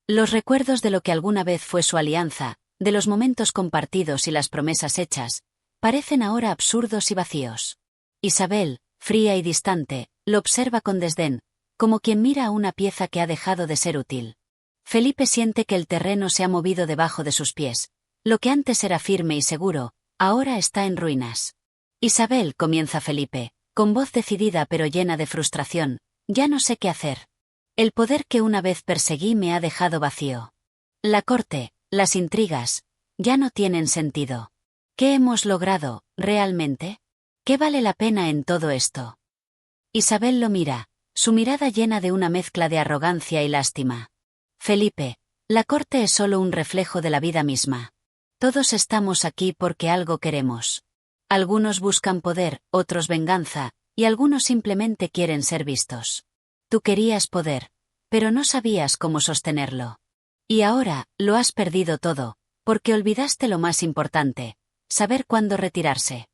Los recuerdos de lo que alguna vez fue su alianza, de los momentos compartidos y las promesas hechas, parecen ahora absurdos y vacíos. Isabel, fría y distante, lo observa con desdén, como quien mira a una pieza que ha dejado de ser útil. Felipe siente que el terreno se ha movido debajo de sus pies. Lo que antes era firme y seguro, ahora está en ruinas. Isabel, comienza Felipe, con voz decidida pero llena de frustración, ya no sé qué hacer. El poder que una vez perseguí me ha dejado vacío. La corte, las intrigas, ya no tienen sentido. ¿Qué hemos logrado, realmente? ¿Qué vale la pena en todo esto? Isabel lo mira, su mirada llena de una mezcla de arrogancia y lástima. Felipe, la corte es solo un reflejo de la vida misma. Todos estamos aquí porque algo queremos. Algunos buscan poder, otros venganza, y algunos simplemente quieren ser vistos. Tú querías poder, pero no sabías cómo sostenerlo. Y ahora, lo has perdido todo, porque olvidaste lo más importante, saber cuándo retirarse.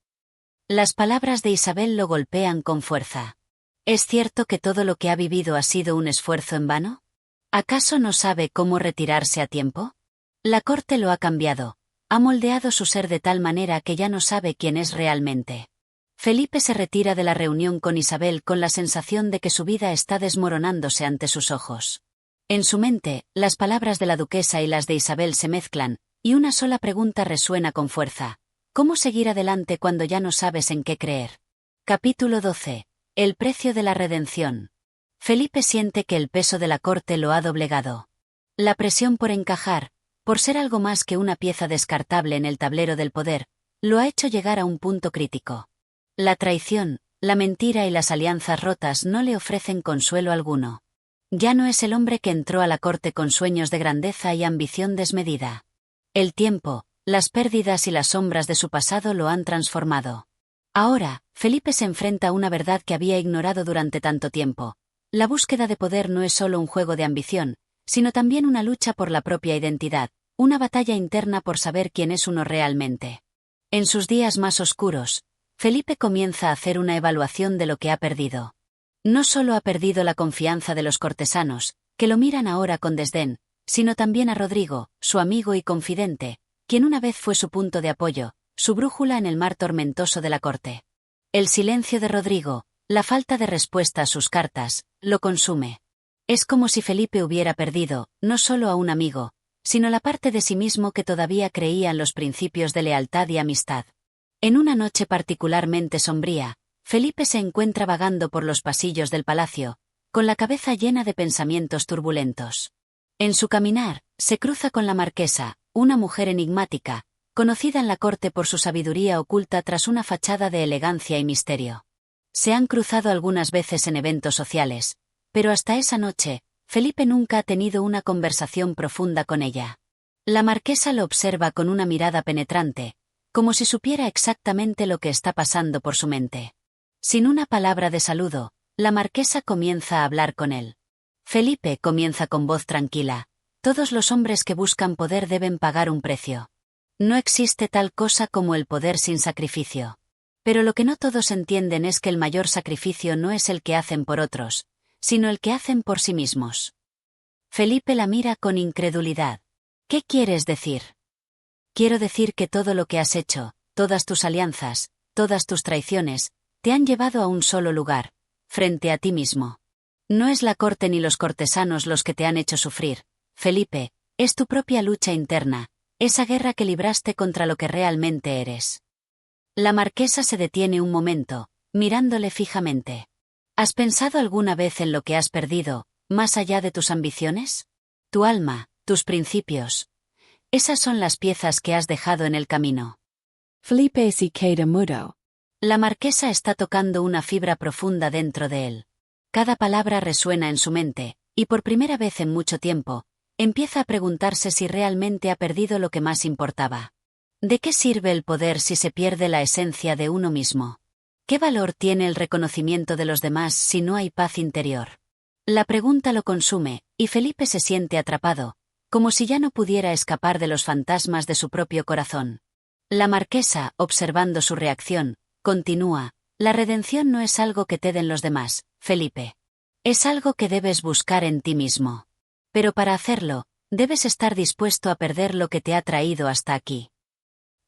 Las palabras de Isabel lo golpean con fuerza. ¿Es cierto que todo lo que ha vivido ha sido un esfuerzo en vano? ¿Acaso no sabe cómo retirarse a tiempo? La corte lo ha cambiado, ha moldeado su ser de tal manera que ya no sabe quién es realmente. Felipe se retira de la reunión con Isabel con la sensación de que su vida está desmoronándose ante sus ojos. En su mente, las palabras de la duquesa y las de Isabel se mezclan, y una sola pregunta resuena con fuerza. ¿Cómo seguir adelante cuando ya no sabes en qué creer? Capítulo 12. El precio de la redención. Felipe siente que el peso de la corte lo ha doblegado. La presión por encajar, por ser algo más que una pieza descartable en el tablero del poder, lo ha hecho llegar a un punto crítico. La traición, la mentira y las alianzas rotas no le ofrecen consuelo alguno. Ya no es el hombre que entró a la corte con sueños de grandeza y ambición desmedida. El tiempo, las pérdidas y las sombras de su pasado lo han transformado. Ahora, Felipe se enfrenta a una verdad que había ignorado durante tanto tiempo. La búsqueda de poder no es solo un juego de ambición, sino también una lucha por la propia identidad, una batalla interna por saber quién es uno realmente. En sus días más oscuros, Felipe comienza a hacer una evaluación de lo que ha perdido. No solo ha perdido la confianza de los cortesanos, que lo miran ahora con desdén, sino también a Rodrigo, su amigo y confidente, quien una vez fue su punto de apoyo, su brújula en el mar tormentoso de la corte. El silencio de Rodrigo, la falta de respuesta a sus cartas, lo consume. Es como si Felipe hubiera perdido, no solo a un amigo, sino la parte de sí mismo que todavía creía en los principios de lealtad y amistad. En una noche particularmente sombría, Felipe se encuentra vagando por los pasillos del palacio, con la cabeza llena de pensamientos turbulentos. En su caminar, se cruza con la marquesa, una mujer enigmática, conocida en la corte por su sabiduría oculta tras una fachada de elegancia y misterio. Se han cruzado algunas veces en eventos sociales, pero hasta esa noche, Felipe nunca ha tenido una conversación profunda con ella. La marquesa lo observa con una mirada penetrante, como si supiera exactamente lo que está pasando por su mente. Sin una palabra de saludo, la marquesa comienza a hablar con él. Felipe comienza con voz tranquila. Todos los hombres que buscan poder deben pagar un precio. No existe tal cosa como el poder sin sacrificio. Pero lo que no todos entienden es que el mayor sacrificio no es el que hacen por otros, sino el que hacen por sí mismos. Felipe la mira con incredulidad. ¿Qué quieres decir? Quiero decir que todo lo que has hecho, todas tus alianzas, todas tus traiciones, te han llevado a un solo lugar, frente a ti mismo. No es la corte ni los cortesanos los que te han hecho sufrir, Felipe, es tu propia lucha interna, esa guerra que libraste contra lo que realmente eres. La marquesa se detiene un momento, mirándole fijamente. ¿Has pensado alguna vez en lo que has perdido, más allá de tus ambiciones? Tu alma, tus principios. Esas son las piezas que has dejado en el camino. Felipe se queda mudo. La marquesa está tocando una fibra profunda dentro de él. Cada palabra resuena en su mente, y por primera vez en mucho tiempo, empieza a preguntarse si realmente ha perdido lo que más importaba. ¿De qué sirve el poder si se pierde la esencia de uno mismo? ¿Qué valor tiene el reconocimiento de los demás si no hay paz interior? La pregunta lo consume, y Felipe se siente atrapado, como si ya no pudiera escapar de los fantasmas de su propio corazón. La marquesa, observando su reacción, continúa: la redención no es algo que te den los demás, Felipe. Es algo que debes buscar en ti mismo. Pero para hacerlo, Debes estar dispuesto a perder lo que te ha traído hasta aquí.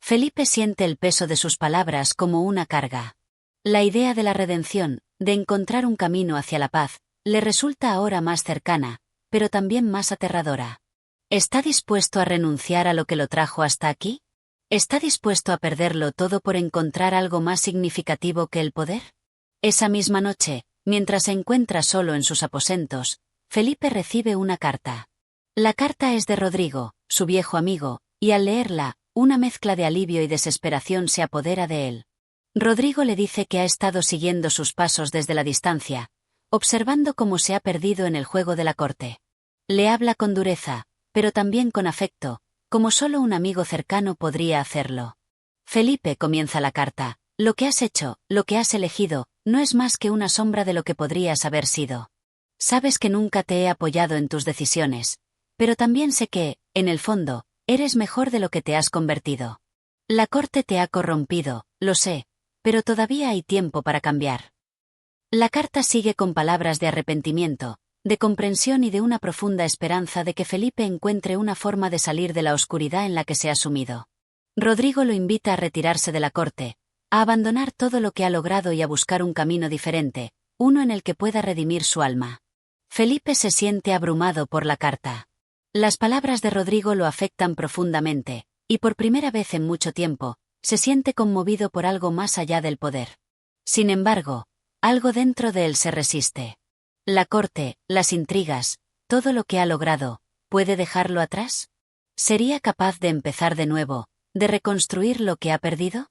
Felipe siente el peso de sus palabras como una carga. La idea de la redención, de encontrar un camino hacia la paz, le resulta ahora más cercana, pero también más aterradora. ¿Está dispuesto a renunciar a lo que lo trajo hasta aquí? ¿Está dispuesto a perderlo todo por encontrar algo más significativo que el poder? Esa misma noche, mientras se encuentra solo en sus aposentos, Felipe recibe una carta. La carta es de Rodrigo, su viejo amigo, y al leerla, una mezcla de alivio y desesperación se apodera de él. Rodrigo le dice que ha estado siguiendo sus pasos desde la distancia, observando cómo se ha perdido en el juego de la corte. Le habla con dureza, pero también con afecto, como solo un amigo cercano podría hacerlo. Felipe, comienza la carta, lo que has hecho, lo que has elegido, no es más que una sombra de lo que podrías haber sido. Sabes que nunca te he apoyado en tus decisiones, pero también sé que, en el fondo, eres mejor de lo que te has convertido. La corte te ha corrompido, lo sé, pero todavía hay tiempo para cambiar. La carta sigue con palabras de arrepentimiento, de comprensión y de una profunda esperanza de que Felipe encuentre una forma de salir de la oscuridad en la que se ha sumido. Rodrigo lo invita a retirarse de la corte, a abandonar todo lo que ha logrado y a buscar un camino diferente, uno en el que pueda redimir su alma. Felipe se siente abrumado por la carta. Las palabras de Rodrigo lo afectan profundamente, y por primera vez en mucho tiempo, se siente conmovido por algo más allá del poder. Sin embargo, algo dentro de él se resiste. La corte, las intrigas, todo lo que ha logrado, ¿puede dejarlo atrás? ¿Sería capaz de empezar de nuevo, de reconstruir lo que ha perdido?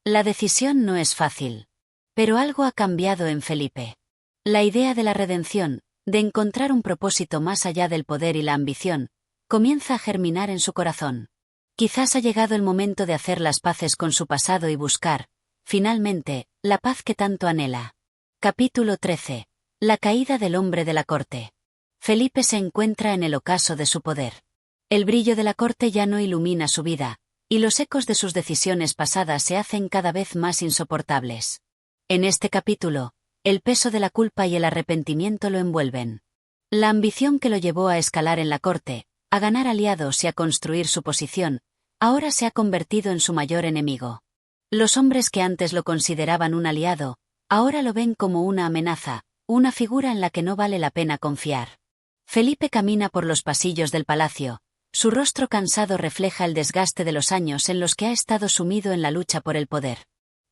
La decisión no es fácil. Pero algo ha cambiado en Felipe. La idea de la redención, de encontrar un propósito más allá del poder y la ambición, comienza a germinar en su corazón. Quizás ha llegado el momento de hacer las paces con su pasado y buscar, finalmente, la paz que tanto anhela. Capítulo 13. La caída del hombre de la corte. Felipe se encuentra en el ocaso de su poder. El brillo de la corte ya no ilumina su vida, y los ecos de sus decisiones pasadas se hacen cada vez más insoportables. En este capítulo, el peso de la culpa y el arrepentimiento lo envuelven. La ambición que lo llevó a escalar en la corte, a ganar aliados y a construir su posición, ahora se ha convertido en su mayor enemigo. Los hombres que antes lo consideraban un aliado, ahora lo ven como una amenaza, una figura en la que no vale la pena confiar. Felipe camina por los pasillos del palacio, su rostro cansado refleja el desgaste de los años en los que ha estado sumido en la lucha por el poder.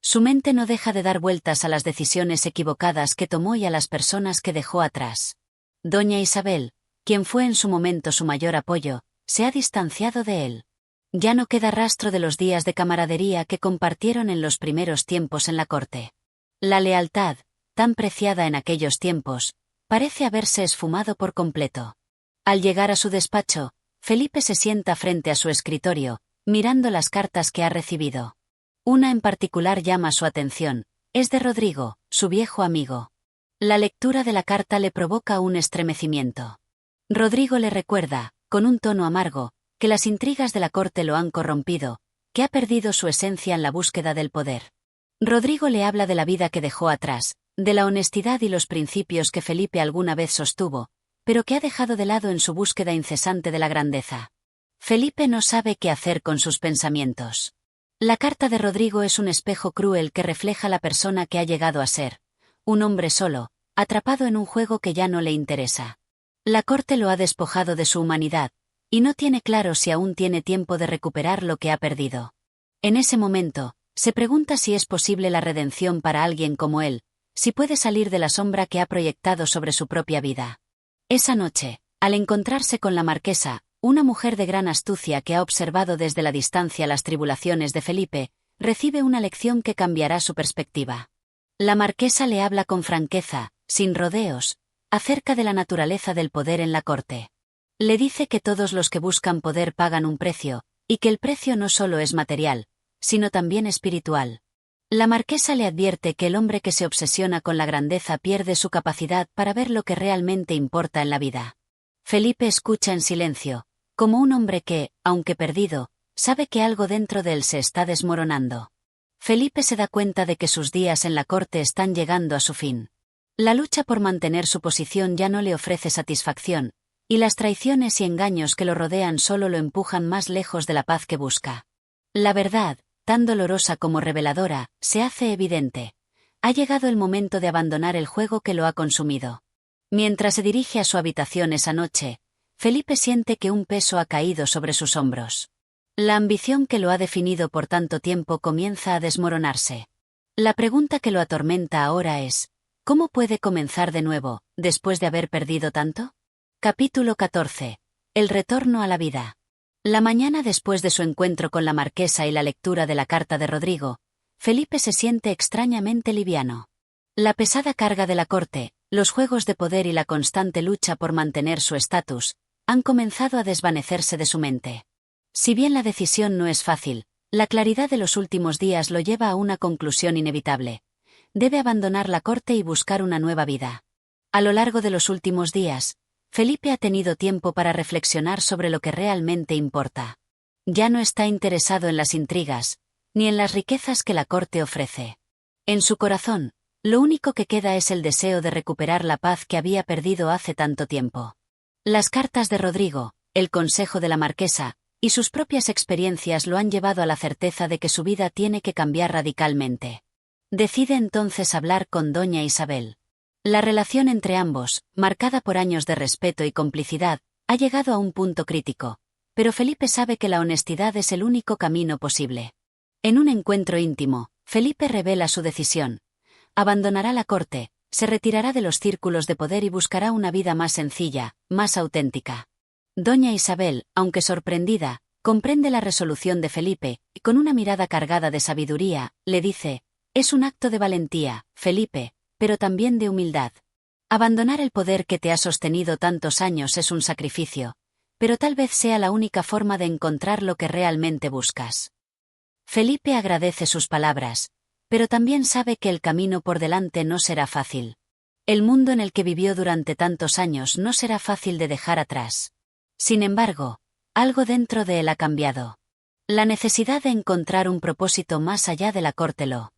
Su mente no deja de dar vueltas a las decisiones equivocadas que tomó y a las personas que dejó atrás. Doña Isabel, quien fue en su momento su mayor apoyo, se ha distanciado de él. Ya no queda rastro de los días de camaradería que compartieron en los primeros tiempos en la corte. La lealtad, tan preciada en aquellos tiempos, parece haberse esfumado por completo. Al llegar a su despacho, Felipe se sienta frente a su escritorio, mirando las cartas que ha recibido. Una en particular llama su atención, es de Rodrigo, su viejo amigo. La lectura de la carta le provoca un estremecimiento. Rodrigo le recuerda, con un tono amargo, que las intrigas de la corte lo han corrompido, que ha perdido su esencia en la búsqueda del poder. Rodrigo le habla de la vida que dejó atrás, de la honestidad y los principios que Felipe alguna vez sostuvo, pero que ha dejado de lado en su búsqueda incesante de la grandeza. Felipe no sabe qué hacer con sus pensamientos. La carta de Rodrigo es un espejo cruel que refleja la persona que ha llegado a ser, un hombre solo, atrapado en un juego que ya no le interesa. La corte lo ha despojado de su humanidad, y no tiene claro si aún tiene tiempo de recuperar lo que ha perdido. En ese momento, se pregunta si es posible la redención para alguien como él, si puede salir de la sombra que ha proyectado sobre su propia vida. Esa noche, al encontrarse con la marquesa, una mujer de gran astucia que ha observado desde la distancia las tribulaciones de Felipe, recibe una lección que cambiará su perspectiva. La marquesa le habla con franqueza, sin rodeos, acerca de la naturaleza del poder en la corte. Le dice que todos los que buscan poder pagan un precio, y que el precio no solo es material, sino también espiritual. La marquesa le advierte que el hombre que se obsesiona con la grandeza pierde su capacidad para ver lo que realmente importa en la vida. Felipe escucha en silencio, como un hombre que, aunque perdido, sabe que algo dentro de él se está desmoronando. Felipe se da cuenta de que sus días en la corte están llegando a su fin. La lucha por mantener su posición ya no le ofrece satisfacción, y las traiciones y engaños que lo rodean solo lo empujan más lejos de la paz que busca. La verdad, tan dolorosa como reveladora, se hace evidente. Ha llegado el momento de abandonar el juego que lo ha consumido. Mientras se dirige a su habitación esa noche, Felipe siente que un peso ha caído sobre sus hombros. La ambición que lo ha definido por tanto tiempo comienza a desmoronarse. La pregunta que lo atormenta ahora es, ¿cómo puede comenzar de nuevo, después de haber perdido tanto? Capítulo 14. El retorno a la vida. La mañana después de su encuentro con la marquesa y la lectura de la carta de Rodrigo, Felipe se siente extrañamente liviano. La pesada carga de la corte, los juegos de poder y la constante lucha por mantener su estatus, han comenzado a desvanecerse de su mente. Si bien la decisión no es fácil, la claridad de los últimos días lo lleva a una conclusión inevitable. Debe abandonar la corte y buscar una nueva vida. A lo largo de los últimos días, Felipe ha tenido tiempo para reflexionar sobre lo que realmente importa. Ya no está interesado en las intrigas, ni en las riquezas que la corte ofrece. En su corazón, lo único que queda es el deseo de recuperar la paz que había perdido hace tanto tiempo. Las cartas de Rodrigo, el consejo de la marquesa, y sus propias experiencias lo han llevado a la certeza de que su vida tiene que cambiar radicalmente. Decide entonces hablar con doña Isabel. La relación entre ambos, marcada por años de respeto y complicidad, ha llegado a un punto crítico, pero Felipe sabe que la honestidad es el único camino posible. En un encuentro íntimo, Felipe revela su decisión. Abandonará la corte, se retirará de los círculos de poder y buscará una vida más sencilla, más auténtica. Doña Isabel, aunque sorprendida, comprende la resolución de Felipe, y con una mirada cargada de sabiduría, le dice: «Es un acto de valentía, Felipe, pero también de humildad. Abandonar el poder que te ha sostenido tantos años es un sacrificio, pero tal vez sea la única forma de encontrar lo que realmente buscas». Felipe agradece sus palabras, pero también sabe que el camino por delante no será fácil. El mundo en el que vivió durante tantos años no será fácil de dejar atrás. Sin embargo, algo dentro de él ha cambiado. La necesidad de encontrar un propósito más allá de la corte lo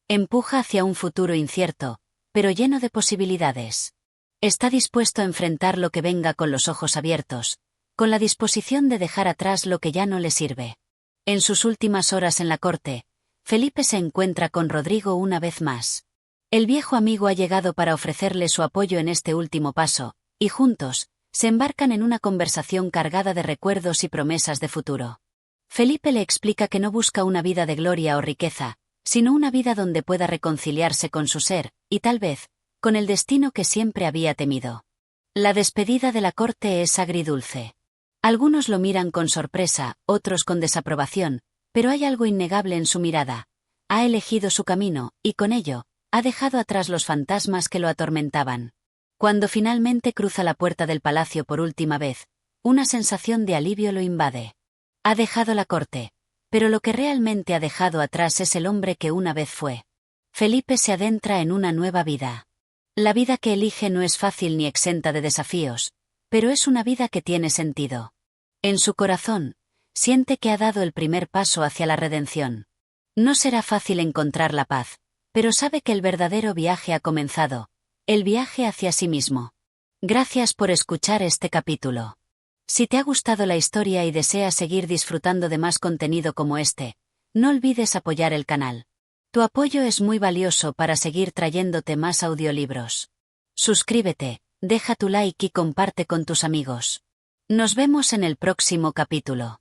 empuja hacia un futuro incierto, pero lleno de posibilidades. Está dispuesto a enfrentar lo que venga con los ojos abiertos, con la disposición de dejar atrás lo que ya no le sirve. En sus últimas horas en la corte, Felipe se encuentra con Rodrigo una vez más. El viejo amigo ha llegado para ofrecerle su apoyo en este último paso, y juntos, se embarcan en una conversación cargada de recuerdos y promesas de futuro. Felipe le explica que no busca una vida de gloria o riqueza, sino una vida donde pueda reconciliarse con su ser, y tal vez, con el destino que siempre había temido. La despedida de la corte es agridulce. Algunos lo miran con sorpresa, otros con desaprobación, pero hay algo innegable en su mirada. Ha elegido su camino, y con ello, ha dejado atrás los fantasmas que lo atormentaban. Cuando finalmente cruza la puerta del palacio por última vez, una sensación de alivio lo invade. Ha dejado la corte, pero lo que realmente ha dejado atrás es el hombre que una vez fue. Felipe se adentra en una nueva vida. La vida que elige no es fácil ni exenta de desafíos, pero es una vida que tiene sentido. En su corazón, siente que ha dado el primer paso hacia la redención. No será fácil encontrar la paz, pero sabe que el verdadero viaje ha comenzado. El viaje hacia sí mismo. Gracias por escuchar este capítulo. Si te ha gustado la historia y deseas seguir disfrutando de más contenido como este, no olvides apoyar el canal. Tu apoyo es muy valioso para seguir trayéndote más audiolibros. Suscríbete, deja tu like y comparte con tus amigos. Nos vemos en el próximo capítulo.